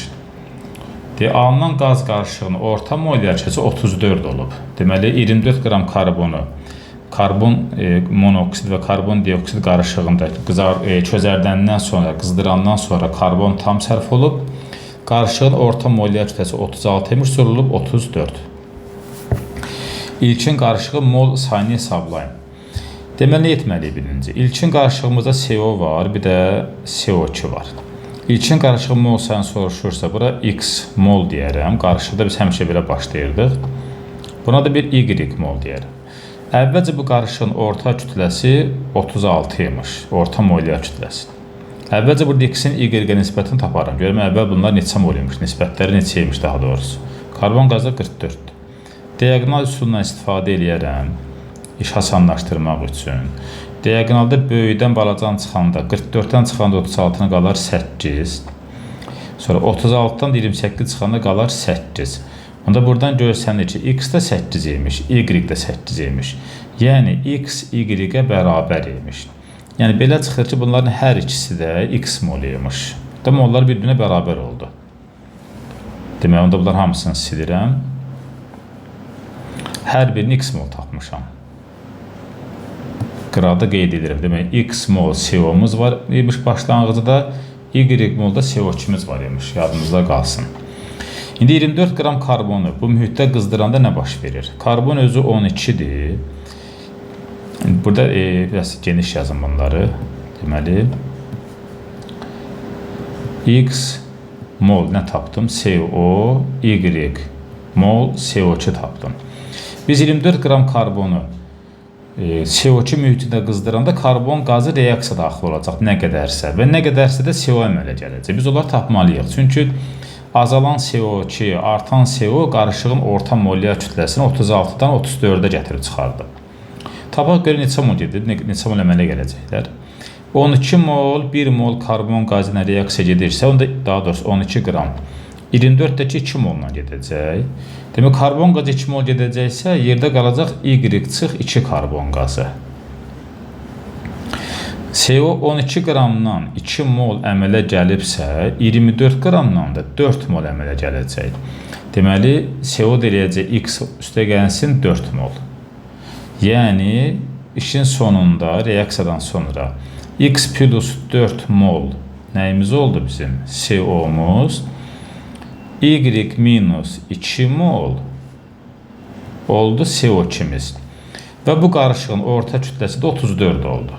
Alınan qaz qarışığının orta molyar kütləsi 34 olub. Deməli, 24 qram karbonu karbon monoksid və karbon dioksid qarışığında çözərdəndən sonra, qızdırandan sonra karbon tam sərf olub. Qarışığın orta molyar kütləsi 36 imiş, sorulub 34. İlkin qarışığı mol sayını hesablayın. Deməli, nə etməliyik birinci? İlkin qarışığımızda CO var, bir də CO2 var. İlkin qarışıq mol sayını soruşursa, bura X mol deyərəm. Qarışıqda biz həmişə belə başlayırdıq. Buna da bir Y mol deyərəm. Əvvəlcə bu qarışığın orta kütləsi 36 imiş, orta molyar kütləsi. Əvvəlcə burada X-in Y-ə nisbətini taparım. Görəm, əvvəl bunlar neçə mol imiş, nisbətləri neçə imiş daha doğrusu. Karbon qazı 44-dür. Diagonal üsulundan istifadə edərəm iş asanlaşdırmaq üçün. Diagonalda böyükdən balacan çıxanda 44-dən çıxanda 36-na qalar 8. Sonra 36-dan 28 çıxanda qalar 8. Onda buradan görsənir ki, x də 8 imiş, y də 8 imiş. Yəni x y-ə bərabər imiş. Yəni belə çıxır ki, bunların hər ikisi də x mol imiş. Demək onlar bir-birinə bərabər oldu. Demək onda bunlar hamısını silirəm. Hər birini x mol tapmışam. Qıraqda qeyd edirəm. Demək x mol CO-muz var imiş başlanğıcda, y molda CO2-miz var imiş. Yadımızda qalsın. İndi 24 qram karbonu bu mühitdə qızdıranda nə baş verir? Karbon özü 12-dir. Burada biraz geniş yazın bunları. Deməli x mol nə tapdım? CO, y mol CO2 tapdım. Biz 24 qram karbonu CO2 mühitində qızdıranda karbon qazı reaksiya daxil olacaq nə qədərsə və nə qədərsə də CO əmələ gələcək. Biz onları tapmalıyıq. Çünki azalan CO2, artan CO qarışığın orta molyar kütləsini 36-dan 34-ə gətirib çıxardı. Tapaq görə neçə mol gedir, neçə mol əmələ gələcəklər. 12 mol, 1 mol karbon qazı ilə reaksiya gedirsə, onda daha doğrusu 12 qram 24-dəki 2 molla gedəcək. Demək, karbon qazı 2 mol gedəcəksə, yerdə qalacaq y-2 karbon qazı. CO 12 qramdan 2 mol əmələ gəlibsə, 24 qramdan da 4 mol əmələ gələcək. Deməli, CO deyəcək x üstə gəlsin 4 mol. Yəni, işin sonunda, reaksiyadan sonra x plus 4 mol nəyimiz oldu bizim? CO-muz. Y minus 2 mol oldu CO2-miz. Və bu qarışığın orta kütləsi də 34 oldu.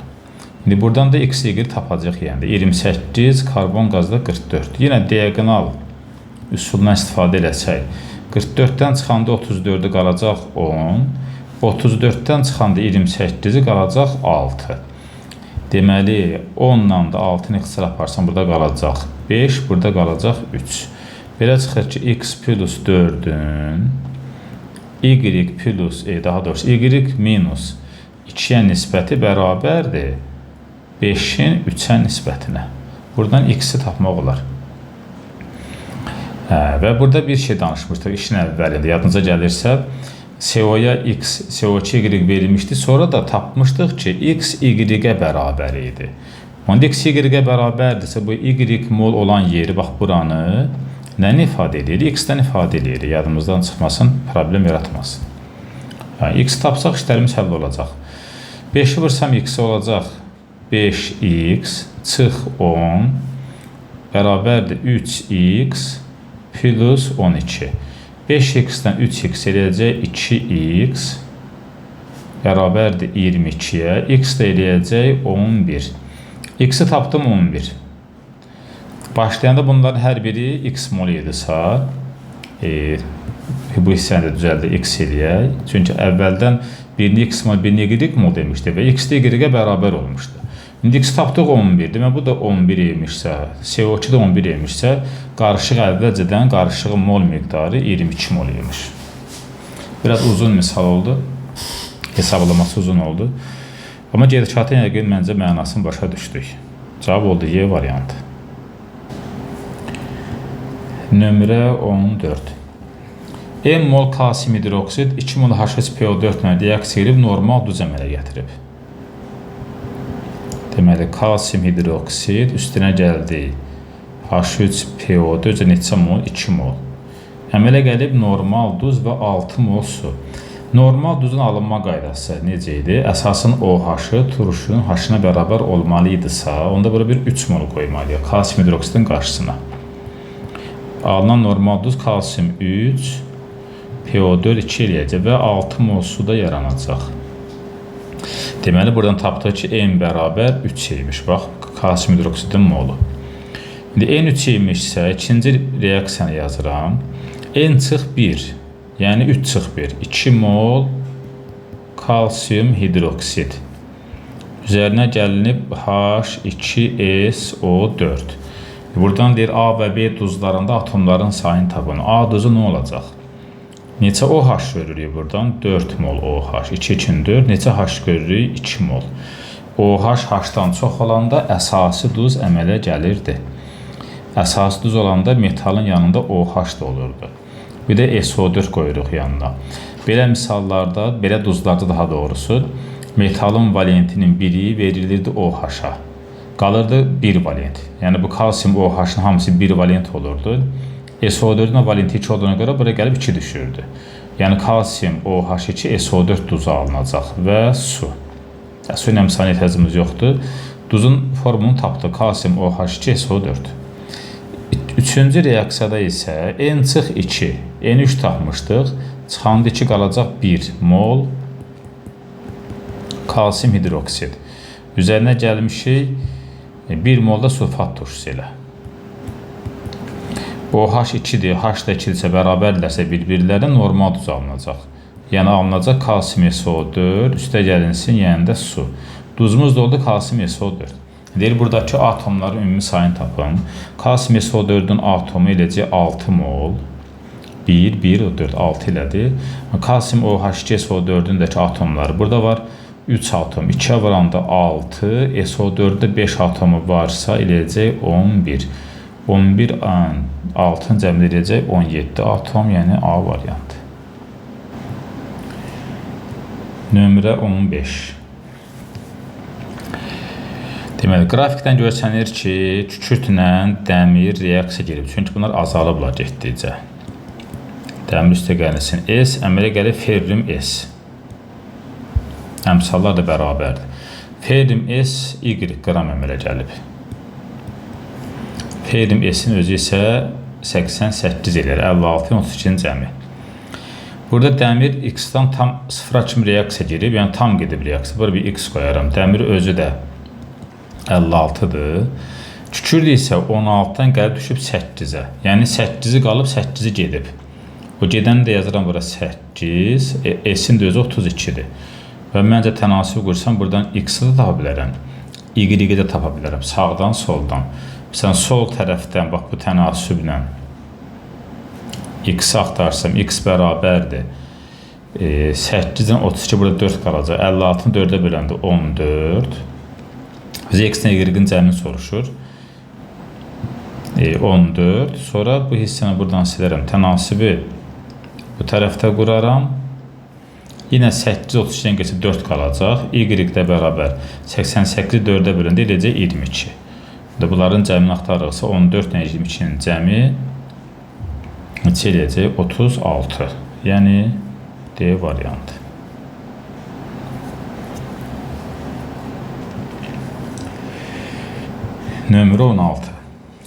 İndi buradan da x, y tapacaq. Yəni 28, karbon qazda 44. Yenə diagonal üsulundan istifadə eləsək, 44-dən çıxanda 34-ü qalacaq 10, 34-dən çıxanda 28-i qalacaq 6. Deməli, 10-dan da 6-nı ixtisar aparsam, burada qalacaq 5, burada qalacaq 3. Belə çıxır ki, x plus 4-ün y plus, daha doğrusu y minus 2-yə nisbəti bərabərdir 5-in 3-ə nisbətinə. Buradan x-i tapmaq olar. Və burada bir şey danışmışdıq işin əvvəlində. Yadınıza gəlirsə, CO-ya x, CO2 y verilmişdi. Sonra da tapmışdıq ki, x y-ə bərabər idi. Onda x y-ə bərabərdirsə, bu y mol olan yeri, bax buranı nəni ifadə edir? X-dən ifadə edir. Yadımızdan çıxmasın, problem yaratmasın. Yəni, x tapsaq işlərimiz həll olacaq. 5-i vursam x olacaq 5x çıx 10 bərabərdir 3x plus 12. 5x-dən 3x eləyəcək 2x bərabərdir 22-yə. X də eləyəcək 11. X-i tapdım 11. Başlayanda bunların hər biri x mol idisə, bu hissəni də düzəldə x eləyək. Çünki əvvəldən birini x mol, birini y mol demişdi və x də y-ə bərabər olmuşdu. İndi x tapdıq 11. Demək, bu da 11 imişsə, CO2 də 11 imişsə, qarışıq əvvəlcədən qarışığın mol miqdarı 22 mol imiş. Biraz uzun misal oldu. Hesablaması uzun oldu. Amma gedişatın yəqin məncə mənasını başa düşdük. Cavab oldu Y variantı. Nömrə 14. M mol kalsium hidroksid 2 mol HCl-PO4 ilə reaksiya edib normal duz əmələ gətirib. Deməli, kalsium hidroksid üstünə gəldi H3PO4 neçə mol? 2 mol. Əmələ gəlib normal duz və 6 mol su. Normal duzun alınma qaydası necə idi? Əsasın OH-ı turşunun H-ına bərabər olmalı idisə, onda bura bir 3 mol qoymalıyıq kalsium hidroksidin qarşısına. Alınan normal duz kalsium 3, PO4 2 eləyəcək və 6 mol su da yaranacaq. Deməli, buradan tapdıq ki, M bərabər 3 imiş. Bax, kalsium hidroksidin molu. İndi N 3 imişsə, ikinci reaksiyanı yazıram. N çıx 1, yəni 3 çıx 1. 2 mol kalsium hidroksid. Üzərinə gəlinib H2SO4. Buradan deyir A və B duzlarında atomların sayını tapın. A duzu nə olacaq? Neçə OH görürük buradan? 4 mol OH. 2 üçün 4. Neçə H görürük? 2 mol. OH H-dan çox olanda əsasi duz əmələ gəlirdi. Əsasi duz olanda metalın yanında OH da olurdu. Bir də SO4 qoyuruq yanına. Belə misallarda, belə duzlarda daha doğrusu metalın valentinin biri verilirdi OH-a. Qalırdı 1 valent. Yəni bu kalsium OH-ın hamısı 1 valent olurdu. SO4-ün valenti 2 olduğuna görə bura gəlib 2 düşürdü. Yəni kalsium OH2 SO4 duzu alınacaq və su. Su ilə misal ehtiyacımız yoxdur. Duzun formunu tapdıq. Kalsium OH2 SO4. Üçüncü reaksiyada isə N-2, N3 tapmışdıq. Çıxanda 2 qalacaq 1 mol kalsium hidroksid. Üzərinə gəlmişik 1 molda sulfat turşusu ilə. OH2-dir, H da 2-dirsə bərabərlərsə bir-birlərinə normal duz alınacaq. Yəni alınacaq kalsium SO4, üstə gəlinsin, yəni də su. Duzumuz da oldu kalsium SO4. Deyir, buradakı atomların ümumi sayını tapın. Kalsium SO4-ün atomu eləcək 6 mol. 1, 1, 4, 6 elədir. Kalsium OH2 SO4-ün də atomları burada var. 3 atom, 2-yə vuranda 6, SO4-də 5 atomu varsa eləcək 11. 11 6-ın cəmdə eləcək 17 atom, yəni A variantı. Nömrə 15. Deməli, qrafikdən görsənir ki, kükürtlə dəmir reaksiya girib. Çünki bunlar azalıblar getdikcə. Dəmir üstə gəlsin S, əmələ gəlir ferrium S. Əmsallar da bərabərdir. Ferrium S, Y qram əmələ gəlib. Ferrium S-in özü isə 88 edir, 56-ın 32-nin cəmi. Burada dəmir X-dan tam 0 kimi reaksiya girib, yəni tam gedib reaksiya. Burada bir X qoyaram. Dəmir özü də 56-dır. Kükürdü isə 16-dan gəlib düşüb 8-ə. Yəni 8-i qalıb, 8-i gedib. O gedəni də yazıram bura 8, S-in də özü 32-dir. Və məncə tənasib qursam, buradan X-i də tapa bilərəm, Y-i də tapa bilərəm, sağdan, soldan. Məsələn, sol tərəfdən, bax bu tənasüblə X-i axtarsam, X bərabərdir. 8-dən 32 burada 4 qalacaq. 56-ını 4-ə böləndə 14. Bizə X-dən Y-in cəmini soruşur. 14. Sonra bu hissəni buradan silərəm. Tənasibi bu tərəfdə quraram. Yenə 8 32-dən keçib 4 qalacaq. Y-də bərabər 88-i 4-ə böləndə eləcək 22. Bunların cəmini axtarırıqsa 14 ilə 22-nin cəmi neçə eləyəcək? 36. Yəni D variantı. Nömrə 16.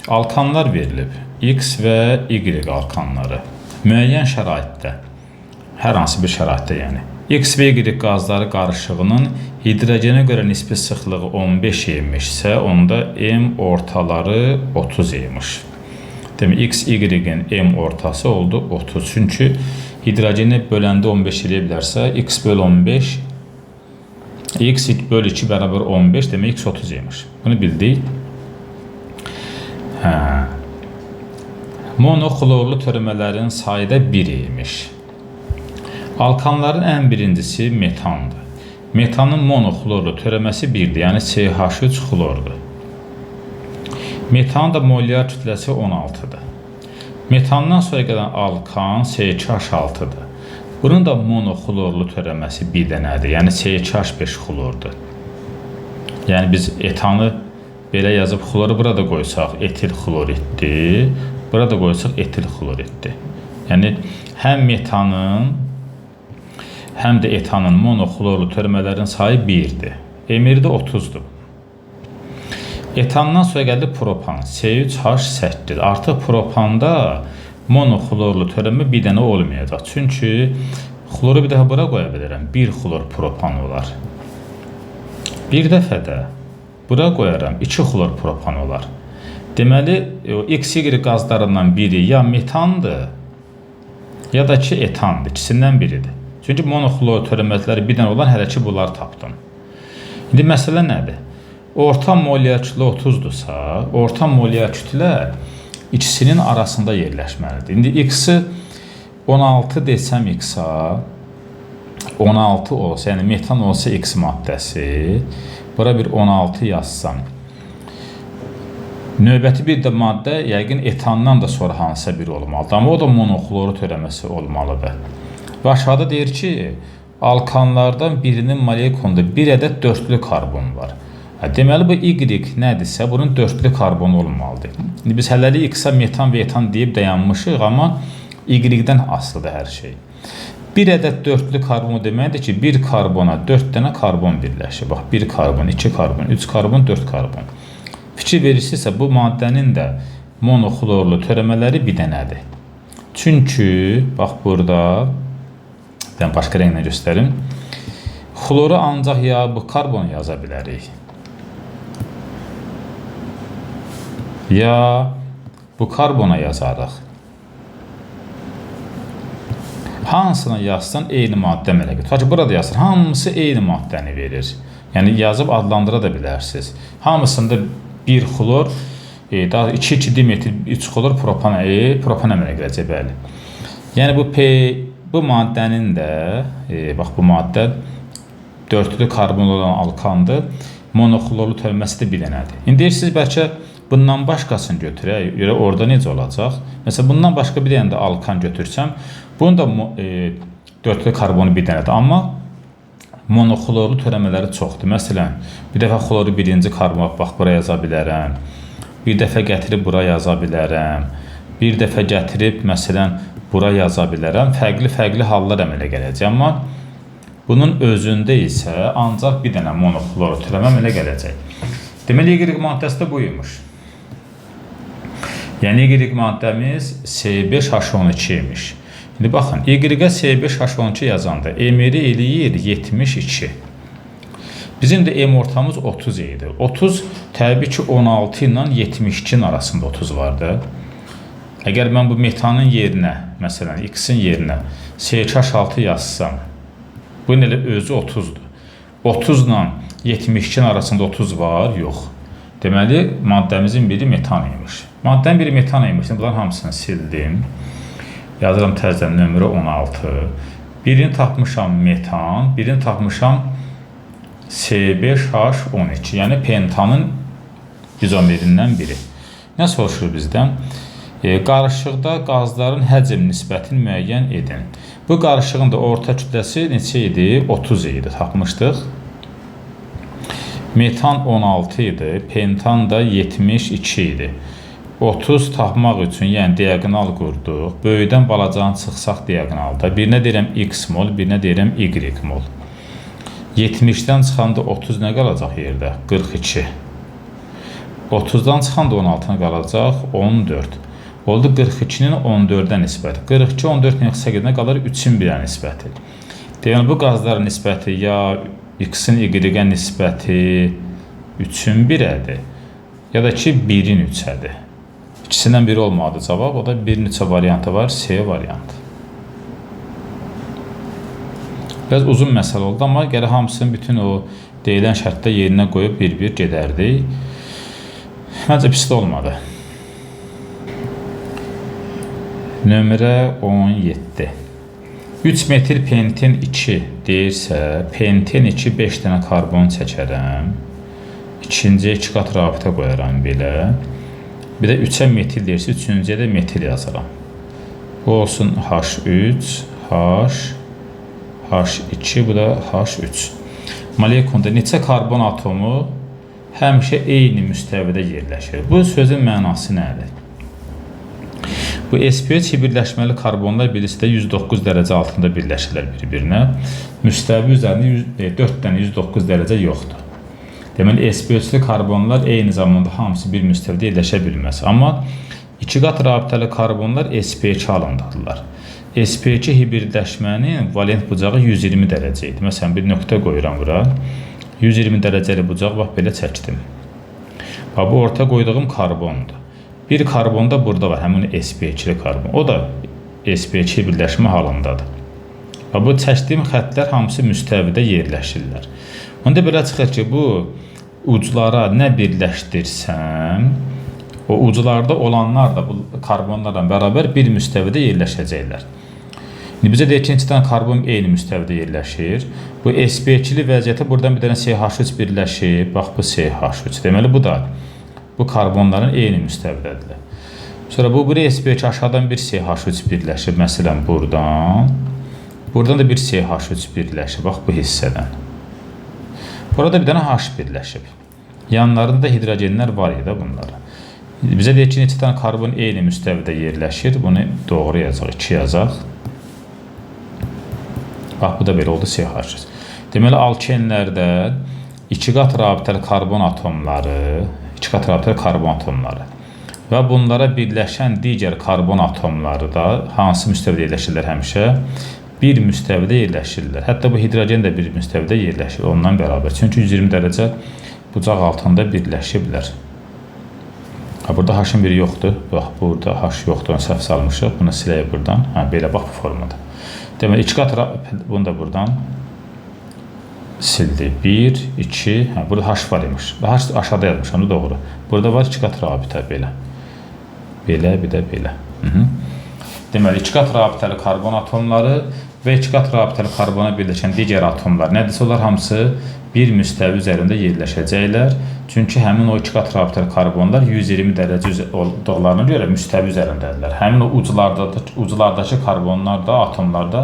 Alkanlar verilib. X və Y alkanları. Müəyyən şəraitdə, hər hansı bir şəraitdə yəni. X və Y qazları qarışığının hidrogenə görə nisbi sıxlığı 15 imişsə, onda M ortaları 30 imiş. Demək, X, Y-in M ortası oldu 30. Çünki hidrogeni böləndə 15 eləyə bilərsə, X böl 15, X böl 2 bərabər 15, demək, X 30 imiş. Bunu bildik. Monoxlorlu törəmələrin sayı da 1 imiş. Alkanların ən birincisi metandır. Metanın monoxlorlu törəməsi 1-dir, yəni CH3 xlordur. Metanın da molyar kütləsi 16-dır. Metandan sonra gələn alkan CH6-dır. Bunun da monoxlorlu törəməsi 1 dənədir, yəni CH5 xlordur. Yəni biz etanı belə yazıb xloru burada qoysaq etil xloriddir, burada qoysaq etil xloriddir. Yəni həm metanın həm də etanın monoxlorlu törəmələrin sayı 1-dir. Emiri də 30-dur. Etandan sonra gəldi propan, C3H8. Artıq propanda monoxlorlu törəmə bir dənə olmayacaq. Çünki xloru bir daha bura qoya bilərəm. 1 xlor propan olar. Bir dəfə də bura qoyaram, 2 xlor propan olar. Deməli, XY qazlarından biri ya metandır, ya da ki etandır. İkisindən biridir. Çünki monoxlor törəmələri bir dənə olan hələ ki bunları tapdım. İndi məsələ nədir? Orta molyar kütlə 30-dursa, orta molyar kütlə ikisinin arasında yerləşməlidir. İndi X-i 16 desəm X-a, 16 olsa, yəni metan olsa X maddəsi, bura bir 16 yazsam. Növbəti bir də maddə yəqin etandan da sonra hansısa biri olmalıdır. Amma o da monoxloru törəməsi olmalıdır. Və aşağıda deyir ki, alkanlardan birinin molekulunda bir ədəd dörtlü karbon var. Deməli, bu Y nədirsə, bunun dörtlü karbonu olmalıdır. İndi biz hələlik X-a metan və etan deyib dayanmışıq, amma Y-dən asılıdır hər şey. Bir ədəd dörtlü karbon deməkdir ki, bir karbona 4 dənə karbon birləşir. Bax, 1 karbon, 2 karbon, 3 karbon, 4 karbon. Fikir verirsinizsə, bu maddənin də monoxlorlu törəmələri bir dənədir. Çünki, bax burada, ben başqa rənglə göstərim, xloru ancaq ya bu karbonu yaza bilərik, ya bu karbona yazarıq. Hansına yazsan eyni maddə əmələ gətirir. Tutaq ki, burada yazsın, hamısı eyni maddəni verir. Yəni yazıb adlandıra da bilərsiniz. Hamısında 1 xlor, daha 2 dimetil 3 xlor propan əmələ gələcək, bəli. Yəni bu maddənin də, bax bu maddə dörtlü karbon olan alkandır. Monoxlorlu törəməsi də bir dənədir. İndi deyirsiniz, bəlkə bundan başqasını götürək, görə orada necə olacaq? Məsələn, bundan başqa bir dənə də alkan götürsəm, bunun da dörtlü karbonu bir dənədir. Amma monoxlorlu törəmələri çoxdur. Məsələn, bir dəfə xloru birinci karbon, bax, bura yaza bilərəm. Bir dəfə gətirib bura yaza bilərəm. Bir dəfə gətirib, məsələn, bura yaza bilərəm. Fərqli hallar əmələ gələcək. Amma bunun özündə isə ancaq bir dənə monoxlorlu törəmə əmələ gələcək. Deməli, Y maddəsi də buymuş. Yəni, Y maddəmiz C5H12 imiş. İndi baxın, Y-ə C5H12 yazanda M-i eləyir 72. Bizim də M ortamız 30 idi. 30 təbii ki 16 ilə 72'nin arasında 30 vardı. Əgər mən bu metanın yerinə, məsələn X-in yerinə CH6 yazsam, bunun elə özü 30'dur. 30 ilə 72'nin arasında 30 var, yox. Deməli, maddəmizin biri metan imiş. Maddənin biri metan imiş. Bunların hamısını sildim. Yazıram təzədən nömrə 16. Birini tapmışam metan, birini tapmışam C5H12. Yəni pentanın izomerindən biri. Nə soruşur bizdən? Qarışıqda qazların həcm nisbətini müəyyən edin. Bu qarışığın da orta kütləsi neçə idi? 30 idi, tapmışdıq. Metan 16 idi, pentan da 72 idi. 30 tapmaq üçün, yəni diagonal qurduq. Böyüdən balacanı çıxsaq diagonalda. Birinə deyirəm X mol, birinə deyirəm Y mol. 70'dən çıxanda 30 nə qalacaq yerdə? 42. 30'dan çıxanda 16'na qalacaq 14. Oldu 42'nin 14'ə nisbəti. 42 14-ün x-ə qalır 3'ün 1'ə nisbəti. Deməli, bu qazların nisbəti ya X-in Y-ə nisbəti 3'ün 1'ədir, ya da ki 1'in 3'ədir. İkisindən biri olmadı cavab, o da 1'in 3'ə variantı var, C variantı. Biraz uzun məsələ oldu, amma gələ hamısının bütün o deyilən şərtdə yerinə qoyub bir-bir gedərdik. Məncə pis də olmadı. Nömrə 17. 3 metil pentin 2 deyirsə, pentin 2 5 dənə karbon çəkərəm. İkinciyə 2 qat rabitə qoyaram belə. Bir də 3'ə metil deyirsə, üçüncüyə də metil yazaram. Bu olsun H3, H2, bu da H3. Molekulda neçə karbon atomu həmişə eyni müstəvidə yerləşir. Bu sözün mənası nədir? Bu sp3 birləşməli karbonlar birisi də 109 dərəcə altında birləşirlər bir-birinə. Müstəvi üzərində 4 dənə 109 dərəcə yoxdur. Deməli, sp3'lü karbonlar eyni zamanda hamısı bir müstəvidə yerləşə bilməz. Amma 2 qat rabitəli karbonlar sp2 halındadılar. sp2 hibridləşmənin valent bucağı 120 dərəcə idi. Məsələn, bir nöqtə qoyuram bura. 120 dərəcəli bucaq, bax, belə çəkdim. Bax, bu orta qoyduğum karbondur. Bir karbon da burada var, həmin sp2'li karbon. O da sp2 birləşmə halındadır. Bu çəkdiyim xəttlər hamısı müstəvidə yerləşirlər. Onda belə çıxır ki, bu uclara nə birləşdirsəm, o uclarda olanlar da bu karbonlarla bərabər bir müstəvidə yerləşəcəklər. Bizə deyək ki, 2 dənə karbon eyni müstəvidə yerləşir. Bu sp2-li vəziyyətə buradan bir dənə CH3 birləşib. Bax, bu CH3. Deməli, bu da bu karbonların eyni müstəvidədirlər. Sonra bu sp2 aşağıdan bir CH3 birləşib. Məsələn, buradan. Buradan da bir CH3 birləşib. Bax, bu hissədən. Burada bir dənə H birləşib. Yanlarında hidrogenlər var idi bunlara. Bizə deyək ki, 2 dənə karbon eyni müstəvidə yerləşir. Bunu doğru yazaq, 2 yazaq. Bax, bu da belə oldu CH3. Deməli, alkenlərdə 2 qat rabitəli karbon atomları, 2 qat rabitəli karbon atomları və bunlara birləşən digər karbon atomları da hansı müstəvidə yerləşirlər həmişə? Bir müstəvidə yerləşirlər. Hətta bu hidrogen də bir müstəvidə yerləşir ondan bərabər. Çünki 120 dərəcə bucaq altında birləşiblər. Burada H-ın biri yoxdur. Bax, burada H yoxdur, onu səhv salmışıq. Bunu siləyək buradan. Belə bax, bu formada. Deməli, 2 qat bunu da buradan sildi. 1, 2, burada H var imiş. H aşağıda yazmış, onu doğru. Burada var 2 qat rabitə, belə. Belə, bir də belə. Deməli, 2 qat rabitəli karbon atomları və 2 qat rabitəli karbona birləşən digər atomlar. Nədirsə, onlar hamısı bir müstəvi üzərində yerləşəcəklər. Çünki həmin o 2 qat rabitəli karbonlar 120 dərəcə olduqlarına görə müstəvi üzərindədirlər. Həmin o uclardakı karbonlar da, atomlar da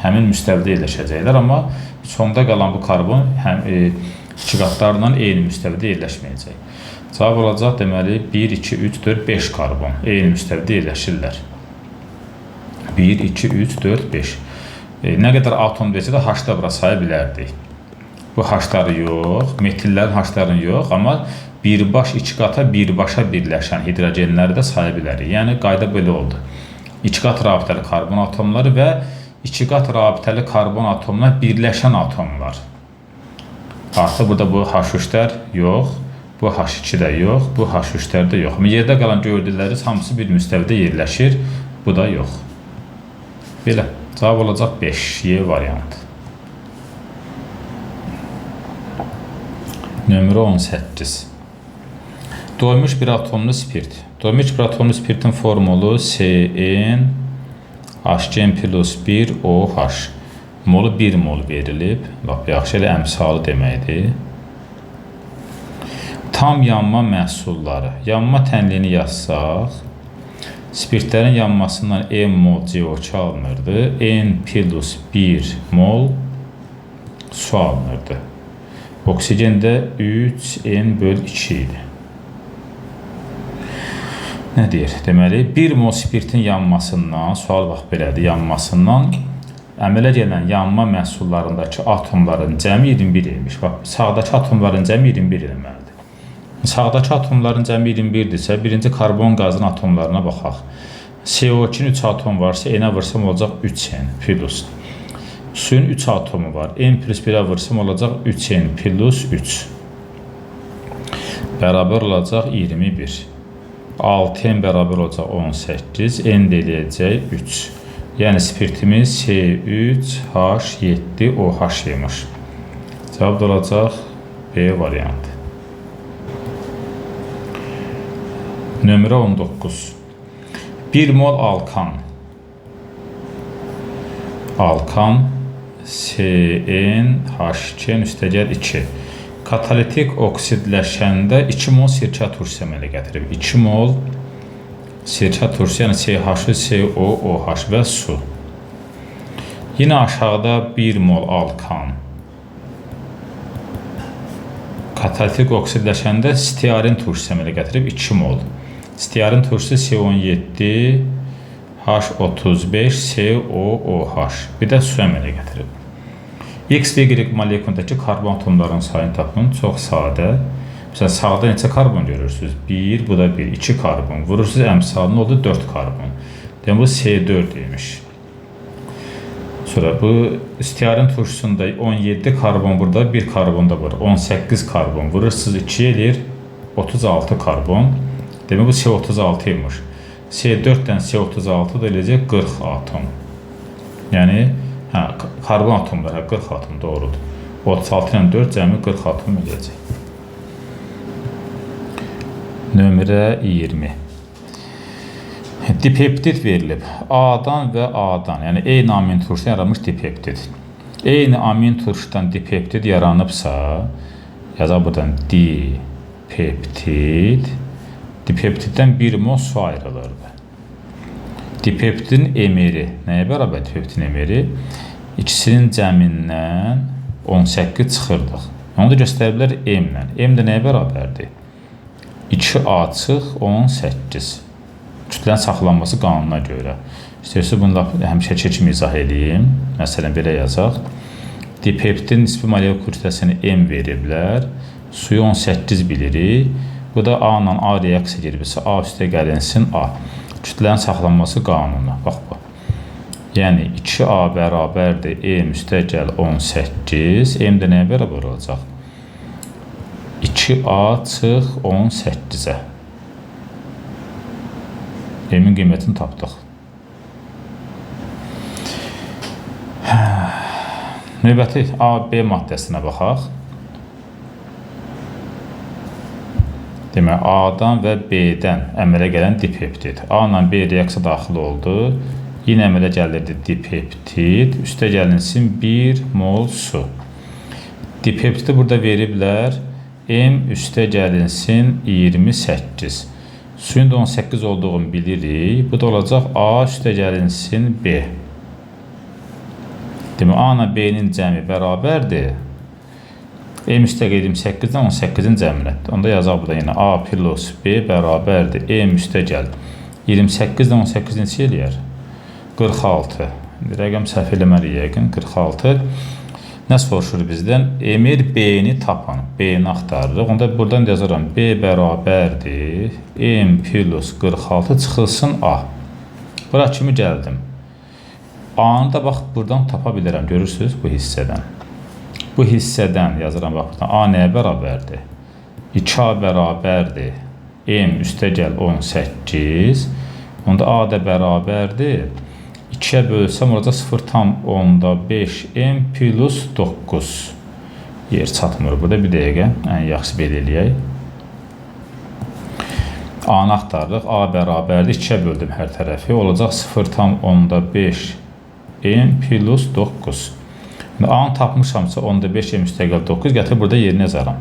həmin müstəvidə yerləşəcəklər. Amma sonda qalan bu karbon 2 qatlarla eyni müstəvidə yerləşməyəcək. Cavab olacaq, deməli, 1, 2, 3, 4, 5 karbon eyni müstəvidə yerləşirlər. 1, 2, 3, 4, 5. Nə qədər atom versə də H-da bura saya bilərdik. Bu H-ları yox, metillərin H-larını yox, amma birbaş 2 qata birbaşa birləşən hidrogenləri də saya bilərik. Yəni, qayda belə oldu. 2 qat rabitəli karbon atomları və 2 qat rabitəli karbon atomlar birləşən atomlar. Artıq burada bu H3-lər yox, bu H2 də yox, bu H3-lər də yox. Amma yerdə qalan gördükləriniz hamısı bir müstəvidə yerləşir, bu da yox. Belə, cavab olacaq 5, variantı. Nömrə 18. Doymuş bir atomlu spirt. Doymuş bir atomlu spirtin formulu CN HCN plus 1 OH. Molu 1 mol verilib. Bax, yaxşı elə əmsalı deməkdir. Tam yanma məhsulları. Yanma tənliyini yazsaq, spirtlərin yanmasından N mol CO2 alınırdı. N plus 1 mol su alınırdı. Oksigen də 3N/2 idi. Nə deyir? Deməli, 1 mol spirtin yanmasından, sual bax belədir, yanmasından əmələ gələn yanma məhsullarındakı atomların cəmi 21 imiş. Bax, sağdakı atomların cəmi 21 eləməlidir. Sağdakı atomların cəmi 21-dirsə, birinci karbon qazının atomlarına baxaq. CO2-nin 3 atom varsa, N-ə vursam olacaq 3N plus. Suyun 3 atomu var. N plus 1-ə vursam olacaq 3N plus 3. Bərabər olacaq 21. 6N bərabər olacaq 18. N eləyəcək 3. Yəni, spirtimiz C3H7OH imiş. Cavab olacaq B variantı. Nömrə 19. 1 mol alkan. Alkan CnH2 üstəgəl 2. Katalitik oksidləşəndə 2 mol sirkə turşusu əmələ gətirib. 2 mol sirkə turşusu, yəni CH3COOH və su. Yine aşağıda 1 mol alkan. Katalitik oksidləşəndə stearin turşusu əmələ gətirib 2 mol. Stearin turşusu C17, H35, COOH. Bir də su əmələ gətirib. X və Y molekulundakı karbon atomlarının sayını tapın. Çox sadə. Məsələn, sağda neçə karbon görürsünüz? 1, bu da 1, 2 karbon. Vurursunuz əmsalını, oldu 4 karbon. Demək, bu C4 demiş. Sonra bu stearin turşusunda 17 karbon burada, 1 karbon da var. 18 karbon. Vurursunuz 2 eləyir, 36 karbon. Demək, bu C36 imiş. C4-dən C36 da eləyəcək 40 atom. Yəni, karbon atomları 40 atom doğrudur. 36 ilə 4 cəmi 40 atom eləyəcək. Nömrə 20. Dipeptid verilib. A-dan və A-dan, yəni eyni amin turşudan yaranmış dipeptid. Eyni amin turşudan dipeptid yaranıbsa, yazaq buradan dipeptid. Dipeptiddən 1 mol su ayrılır. Dipeptidin emeri nəyə bərabər dipeptidin emeri? İkisinin cəmindən 18 çıxırdıq. Onu da göstəriblər M-lə. M də nəyə bərabərdir? 2A çıx 18. Kütlənin saxlanması qanununa görə. İstəyirsə bunu həmişə kimi izah edeyim. Məsələn, belə yazaq. Dipeptidin nisbi molekul kütləsini M veriblər. Suyu 18 bilirik. Bu da A ilə A reaksiya gedibsə A üstə gəlinsin A. Kütlənin saxlanması qanunu. Bax bu. Yəni 2A bərabərdir M üstə gəl 18. M də nəyə bərabər olacaq? 2A çıx 18-ə. M-in qiymətini tapdıq. Növbəti A, B maddəsinə baxaq. Demək, A-dan və B-dən əmələ gələn dipeptid. A ilə B reaksiya daxil oldu. Yenə əmələ gəlirdi dipeptid. Üstə gəlinsin 1 mol su. Dipeptidi burada veriblər. M üstə gəlinsin 28. Suyun da 18 olduğunu bilirik. Bu da olacaq A üstə gəlinsin B. Demək, A ilə B-nin cəmi bərabərdir. M üstə 28-dən 18-in cəminətdir. Onda yazaq burada yenə A plus B bərabərdir. M üstə gəl. 28-dən 18 neçə eləyər? 46. Rəqəm səhv eləməliyik yəqin. 46. Nə soruşur bizdən? Emir B-ni tapan. B-ni axtarırıq. Onda buradan yazaram. B bərabərdir. M plus 46 çıxılsın A. Bura kimi gəldim. A-nı da bax buradan tapa bilərəm. Görürsünüz bu hissədən. Bu hissədən yazıram bax buradan. A nəyə bərabərdir? 2A bərabərdir. M üstə gəl 18. Onda A da bərabərdir. 2-yə bölsəm orada 0,5 M plus 9. Yer çatmır burada. Bir dəqiqə. Ən yaxşı belə eləyək. A-nı axtarırıq. A bərabərdir. 2-yə böldüm hər tərəfi. Olacaq 0,5 M plus 9. A-nı tapmışamsa 15 M üstə gəl 9. Gətir burada yerini yazaram.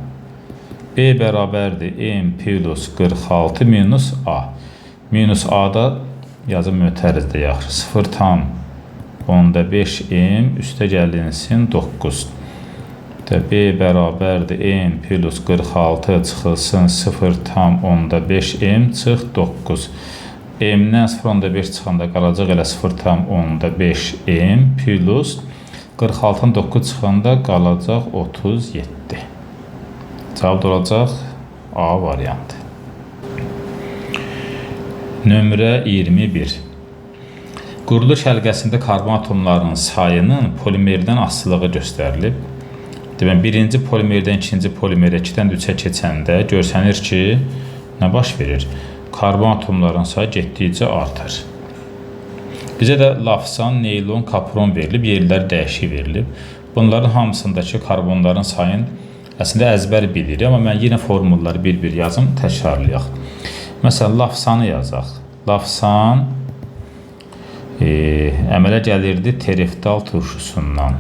B bərabərdir. M plus 46 minus A. Minus A-da yazım mötərizdə yaxşı. 0,5 M üstə gəlinsin 9. B bərabərdir. M plus 46 çıxılsın 0,5 M çıx 9. M-dən 0,5 çıxanda qalacaq elə 0,5 M plus 46-dan 9 çıxanda qalacaq 37. Cavab olacaq A variantı. Nömrə 21. Quruluş həlqəsində karbon atomlarının sayının polimerdən asılılığı göstərilib. Demək, birinci polimerdən ikinci polimerə 2-dən 3-ə keçəndə görsənir ki, nə baş verir? Karbon atomlarının sayı getdikcə artır. Bizə də lafsan, neylon, kapron verilib, yerlər dəyişik verilib. Bunların hamısındakı karbonların sayını əslində əzbər bilirik, amma mən yenə formulları bir-bir yazım, təkrarlayaq. Məsələn, lafsanı yazaq. Lafsan əmələ gəlirdi tereftal turşusundan.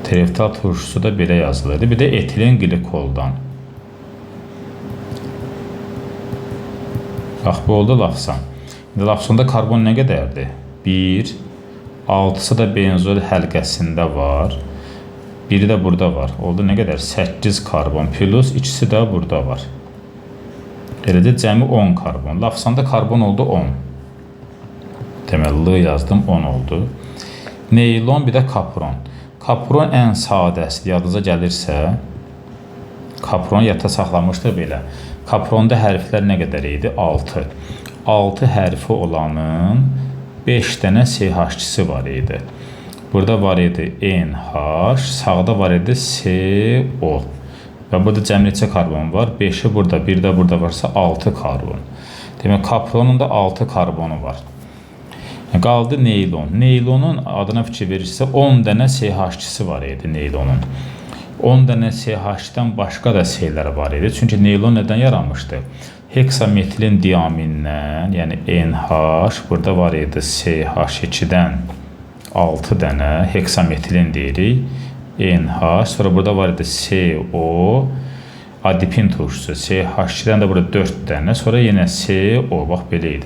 Tereftal turşusu da belə yazılırdı. Bir də etilen glikoldan. Bax, bu oldu lafsan. Lafsanda karbon nə qədərdir? 1, 6-sı da benzol həlqəsində var. Biri də burada var. Oldu nə qədər? 8 karbon plus ikisi də burada var. Eləcə cəmi 10 karbon. Lafsanda karbon oldu 10. Deməli, yazdım 10 oldu. Neylon, bir də kapron. Kapron ən sadəsi, yadınıza gəlirsə, kapron yadda saxlamışdır belə. Kapronda hərflər nə qədər idi? 6. 6 hərfi olanın 5 dənə CH2-si var idi. Burada var idi NH, sağda var idi CO. Və burada cəmi neçə karbon var? 5-i burada, bir də burada varsa 6 karbon. Demək, kapronun da 6 karbonu var. Qaldı neylon. Neylonun adına fikir verirsə 10 dənə CH2-si var idi neylonun. 10 dənə CH2-dən başqa da C-lər var idi. Çünki neylon nədən yaranmışdı? heksametilin diamindən, yəni NH, burada var idi CH2-dən 6 dənə heksametilin deyirik. NH, sonra burada var idi CO, adipin turşusu, CH2-dən də burada 4 dənə, sonra yenə CO, bax belə idi.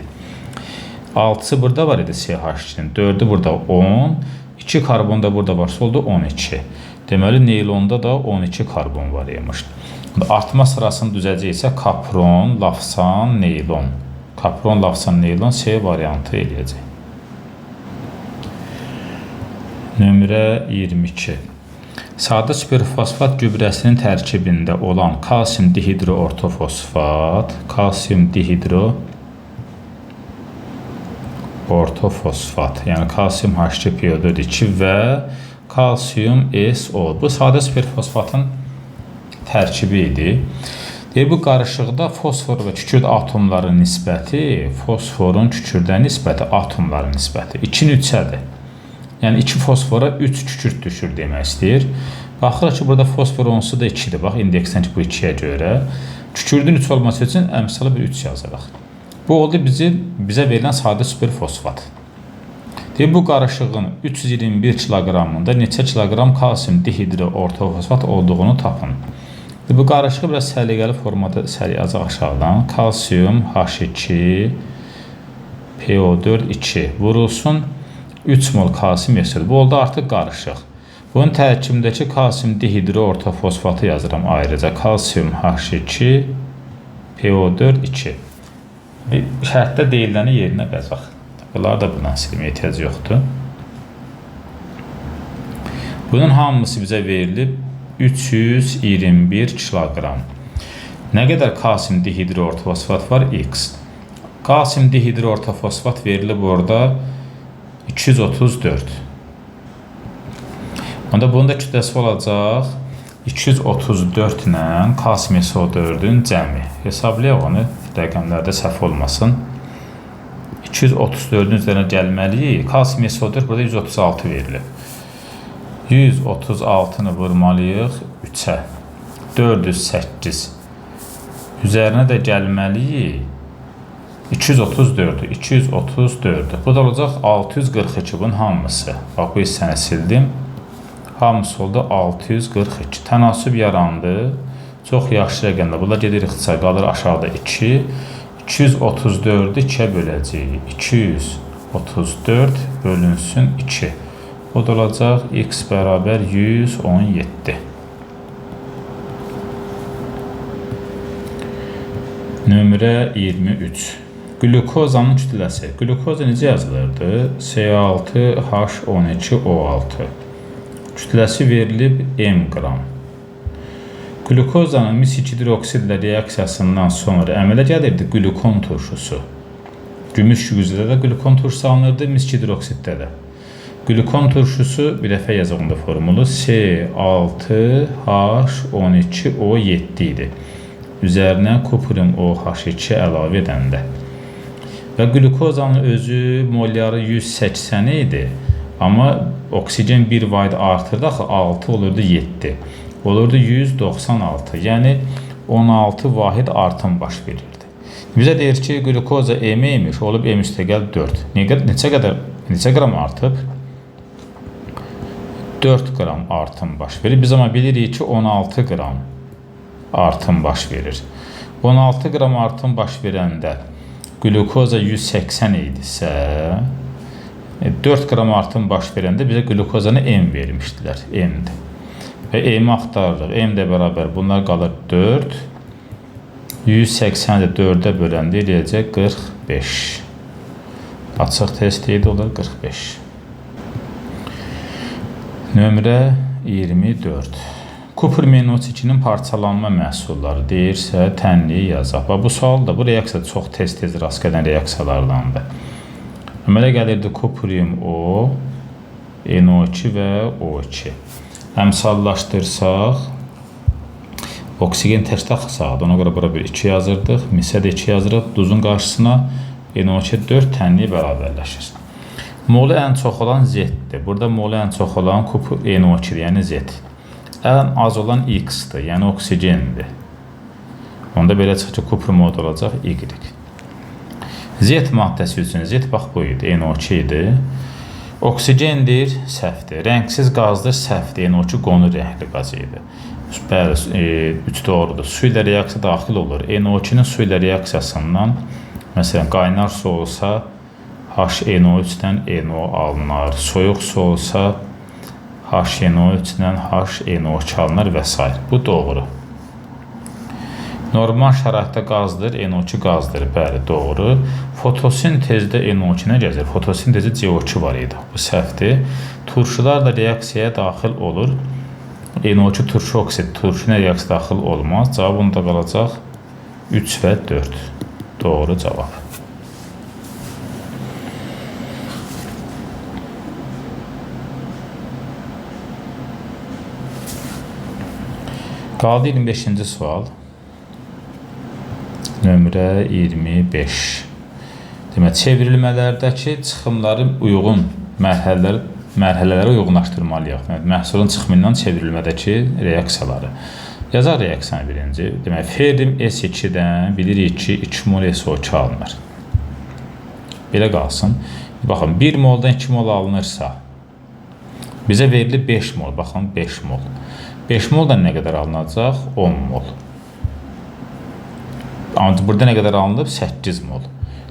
6-sı burada var idi CH2-nin, 4-ü burada 10, 2 karbon da burada varsa oldu 12. Deməli, neylonda da 12 karbon var imiş. Artma sırasını düzəcəksə kapron, lafsan, neylon. Kapron, lafsan, neylon C variantı eləyəcək. Nömrə 22. Sadə superfosfat gübrəsinin tərkibində olan kalsium dihidroortofosfat, yəni kalsium H2PO4 və kalsium SO. Bu sadə superfosfatın tərkibi idi. Bu qarışıqda fosfor və kükürt atomların nisbəti, fosforun kükürdə nisbəti, atomların nisbəti 2-nin 3-ədir. Yəni 2 fosfora 3 kükürt düşür demək istəyir. Baxırıq ki, burada fosfor onsu da 2-dir. Bax, indeksdən bu 2-yə görə. Kükürdün 3 olması üçün əmsalı bir 3 yazırıq. Bu oldu bizə verilən sadə superfosfat. Bu qarışığın 321 kiloqramında neçə kiloqram kalsium dihidroortofosfat olduğunu tapın. Bu qarışığı biraz səliqəli formada yazacaq aşağıdan. Kalsium H2 PO4 2 vurulsun 3 mol kalsium yeşil. Bu oldu artıq qarışıq. Bunun tərkibindəki kalsium dihidroortofosfatı yazıram ayrıca. Kalsium H2 PO4 2. Şərtdə deyiləni yerinə qəzaq. Bunlar da bundan silməyə ehtiyac yoxdur. Bunun hamısı bizə verilib 321 kiloqram. Nə qədər kalsium dihidroortofosfat var? X. Kalsium dihidroortofosfat verilib orada 234. Onda bunun da kütləsi olacaq 234 ilə kalsium SO4-ün cəmi. Hesablayaq onu, rəqəmlərdə səhv olmasın. 234-ün üzərinə gəlməliyik. Kalsium SO4 burada 136 verilib. 136-nı vurmalıyıq 3-ə. 408. Üzərinə də gəlməliyik 234-ü. 234-ü. Bu da olacaq 642. Bunun hamısı. Bax, bu hissəni sildim. Hamısı oldu 642. Tənasüb yarandı. Çox yaxşı rəqəmdə. Bunlar gedir ixtisar, qalır aşağıda 2. 234-ü 2-yə böləcəyik. 234 bölünsün 2. O da olacaq x bərabər 117. Nömrə 23. Glukozanın kütləsi. Glukoza necə yazılırdı? C6H12O6. Kütləsi verilib m qram. Glukozanın mis-2-hidroksidlə reaksiyasından sonra əmələ gəlirdi glukon turşusu. Gümüş güzdə də glukon turşusu alınırdı, mis-2-hidroksiddə də. Glukon turşusu, bir dəfə yazığında formulu C6H12O7 idi. Üzərinə kuprum OH2 əlavə edəndə. Və glukozanın özü molyarı 180 idi. Amma oksigen 1 vayd artırdı, axı 6 olurdu 7. Olurdu 196. Yəni 16 vahid artım baş verirdi. Bizə deyir ki, glukoza M imiş, olub M üstəgəl 4. Neçə qram artıb? 4 qram artım baş verir. Biz amma bilirik ki, 16 qram artım baş verir. 16 qram artım baş verəndə glukoza 180 idisə, 4 qram artım baş verəndə bizə glukozanı M vermişdilər. M-dir. Və M-i axtarırıq. M də bərabər bunlar qalır 4. 180-i 4-ə böləndə eləyəcək 45. Açıq test eydi olur 45. Nömrə 24. Kuprum NO2-nin parçalanma məhsulları deyirsə, tənliyi yazaq. Bu sual da bu reaksiya çox tez-tez rast gələn reaksiyalardandır. Əmələ gəlirdi kuprum O, NO2 və O2. Əmsallaşdırsaq, oksigen tək taxsaq, ona görə bura bir 2 yazırdıq, misə də 2 yazırıq, duzun qarşısına NO2 4 tənliyi bərabərləşir. Molu ən çox olan Z-dir. Burada molu ən çox olan NO2-dir, yəni Z. Ən az olan X-dir, yəni oksigendir. Onda belə çıxır ki, Cooper modu olacaq Y. Z maddəsi üçün Z bax bu idi, NO2 idi. Oksigendir, səhvdir. Rəngsiz qazdır, səhvdir. NO2 qonur rəngli qaz idi. Bəli, 3 doğrudur. Su ilə reaksiya daxil olur. NO2-nin su ilə reaksiyasından, məsələn, qaynar su olsa, HNO3-dən NO alınar. Soyuq su olsa, HNO3-dən HNO2 alınar və s. Bu doğru. Normal şəraitdə qazdır, NO2 qazdır. Bəli, doğru. Fotosintezdə NO2 nə gəzir? Fotosintezdə CO2 var idi. Bu səhvdir. Turşular da reaksiyaya daxil olur. NO2 turşu oksid, turşuna reaksiya daxil olmaz. Cavab onda qalacaq 3 və 4. Doğru cavab. Qaldı 25-ci sual. Nömrə 25. Demək, çevrilmələrdəki çıxımların uyğun mərhələlərə uyğunlaşdırmalıyıq. Məhsulun çıxımından çevrilmədəki reaksiyaları. Yazaq reaksiyanı birinci. Demək, ferrium S2-dən bilirik ki, 2 mol SO2 alınır. Belə qalsın. Baxın, 1 moldan 2 mol alınırsa, bizə verilir 5 mol. Baxın, 5 mol. 5 moldan nə qədər alınacaq? 10 mol. Ancaq burada nə qədər alınıb? 8 mol.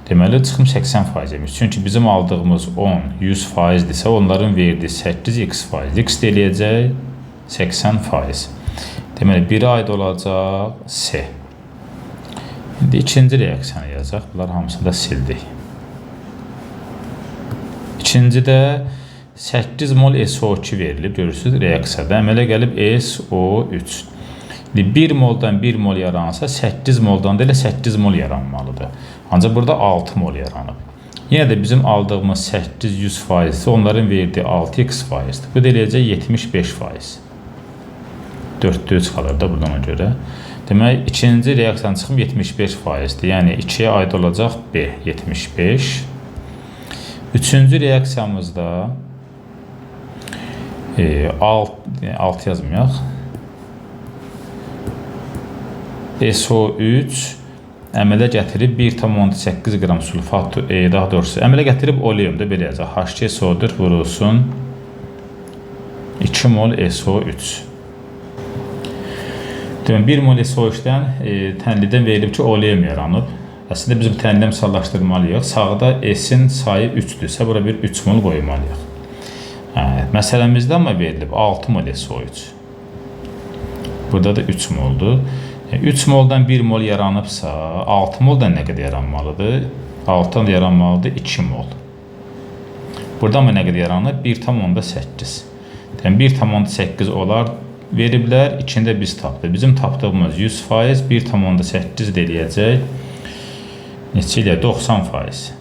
Deməli, çıxım 80% demiş. Çünki bizim aldığımız 10, 100%dirsə, onların verdiyi 8, x%. X eləyəcək 80%. Deməli, 1-ə aid olacaq C. İndi ikinci reaksiyanı yazacaq. Bunlar hamısını da sildik. İkincidə 8 mol SO2 verilib. Görürsünüz, reaksiyada əmələ gəlib SO3. 1 moldan 1 mol yaransa, 8 moldan da elə 8 mol yaranmalıdır. Ancaq burada 6 mol yaranıb. Yenə də bizim aldığımız 8 100%-dir, onların verdiyi 6x%-dir. Bu da eləyəcək 75%. 4-də 3 qalır da buradan görə. Demək, ikinci reaksiyanın çıxım 75%-dir. Yəni, 2-yə aid olacaq B, 75. Üçüncü reaksiyamızda 6 yazmayaq. SO3 əmələ gətirib 1,8 qram sulfat, daha doğrusu əmələ gətirib oleumda belə yazaq. H2SO4 vurulsun 2 mol SO3. Demək, 1 mol SO3-dən tənlidən verilib ki, oleum yaranıb. Əslində, biz bu tənlidən misallaşdırmalıyıq. Sağda S-in sayı 3-dürsə, bura bir 3 mol qoymalıyıq. Məsələmizdə amma verilib 6 mol SO3. Burada da 3 moldur. 3 moldan 1 mol yaranıbsa, 6 moldan nə qədər yaranmalıdır? 6-dan da yaranmalıdır 2 mol. Burada mı nə qədər yaranıb? 1,8. Yəni, 1,8 olar veriblər, içində biz tapdıq. Bizim tapdığımız 100%, 1,8 eləyəcək. Neçə eləyək? 90%.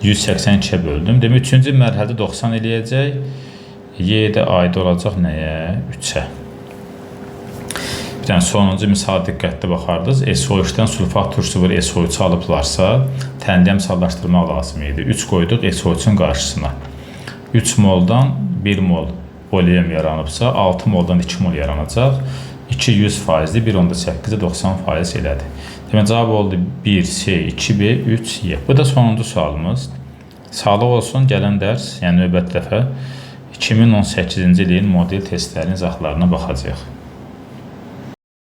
182-yə böldüm. Demək, 3-cü mərhələdə 90 eləyəcək. Y-də aid olacaq nəyə? 3-ə. Yəni, sonuncu misal diqqətli baxardınız. SO3-dən sulfat turşusu bir SO3 alıblarsa, tənliyə misallaşdırmaq lazım idi. 3 qoyduq SO3-ün qarşısına. 3 moldan 1 mol oleum yaranıbsa, 6 moldan 2 mol yaranacaq. 2 100%-dir, 1,8-ə 90% elədi. Demək, cavab oldu 1C, 2B, 3Y. Bu da sonuncu sualımız. Sağlıq olsun, gələn dərs, yəni növbəti dəfə 2018-ci ilin model testlərinin izahlarına baxacaq.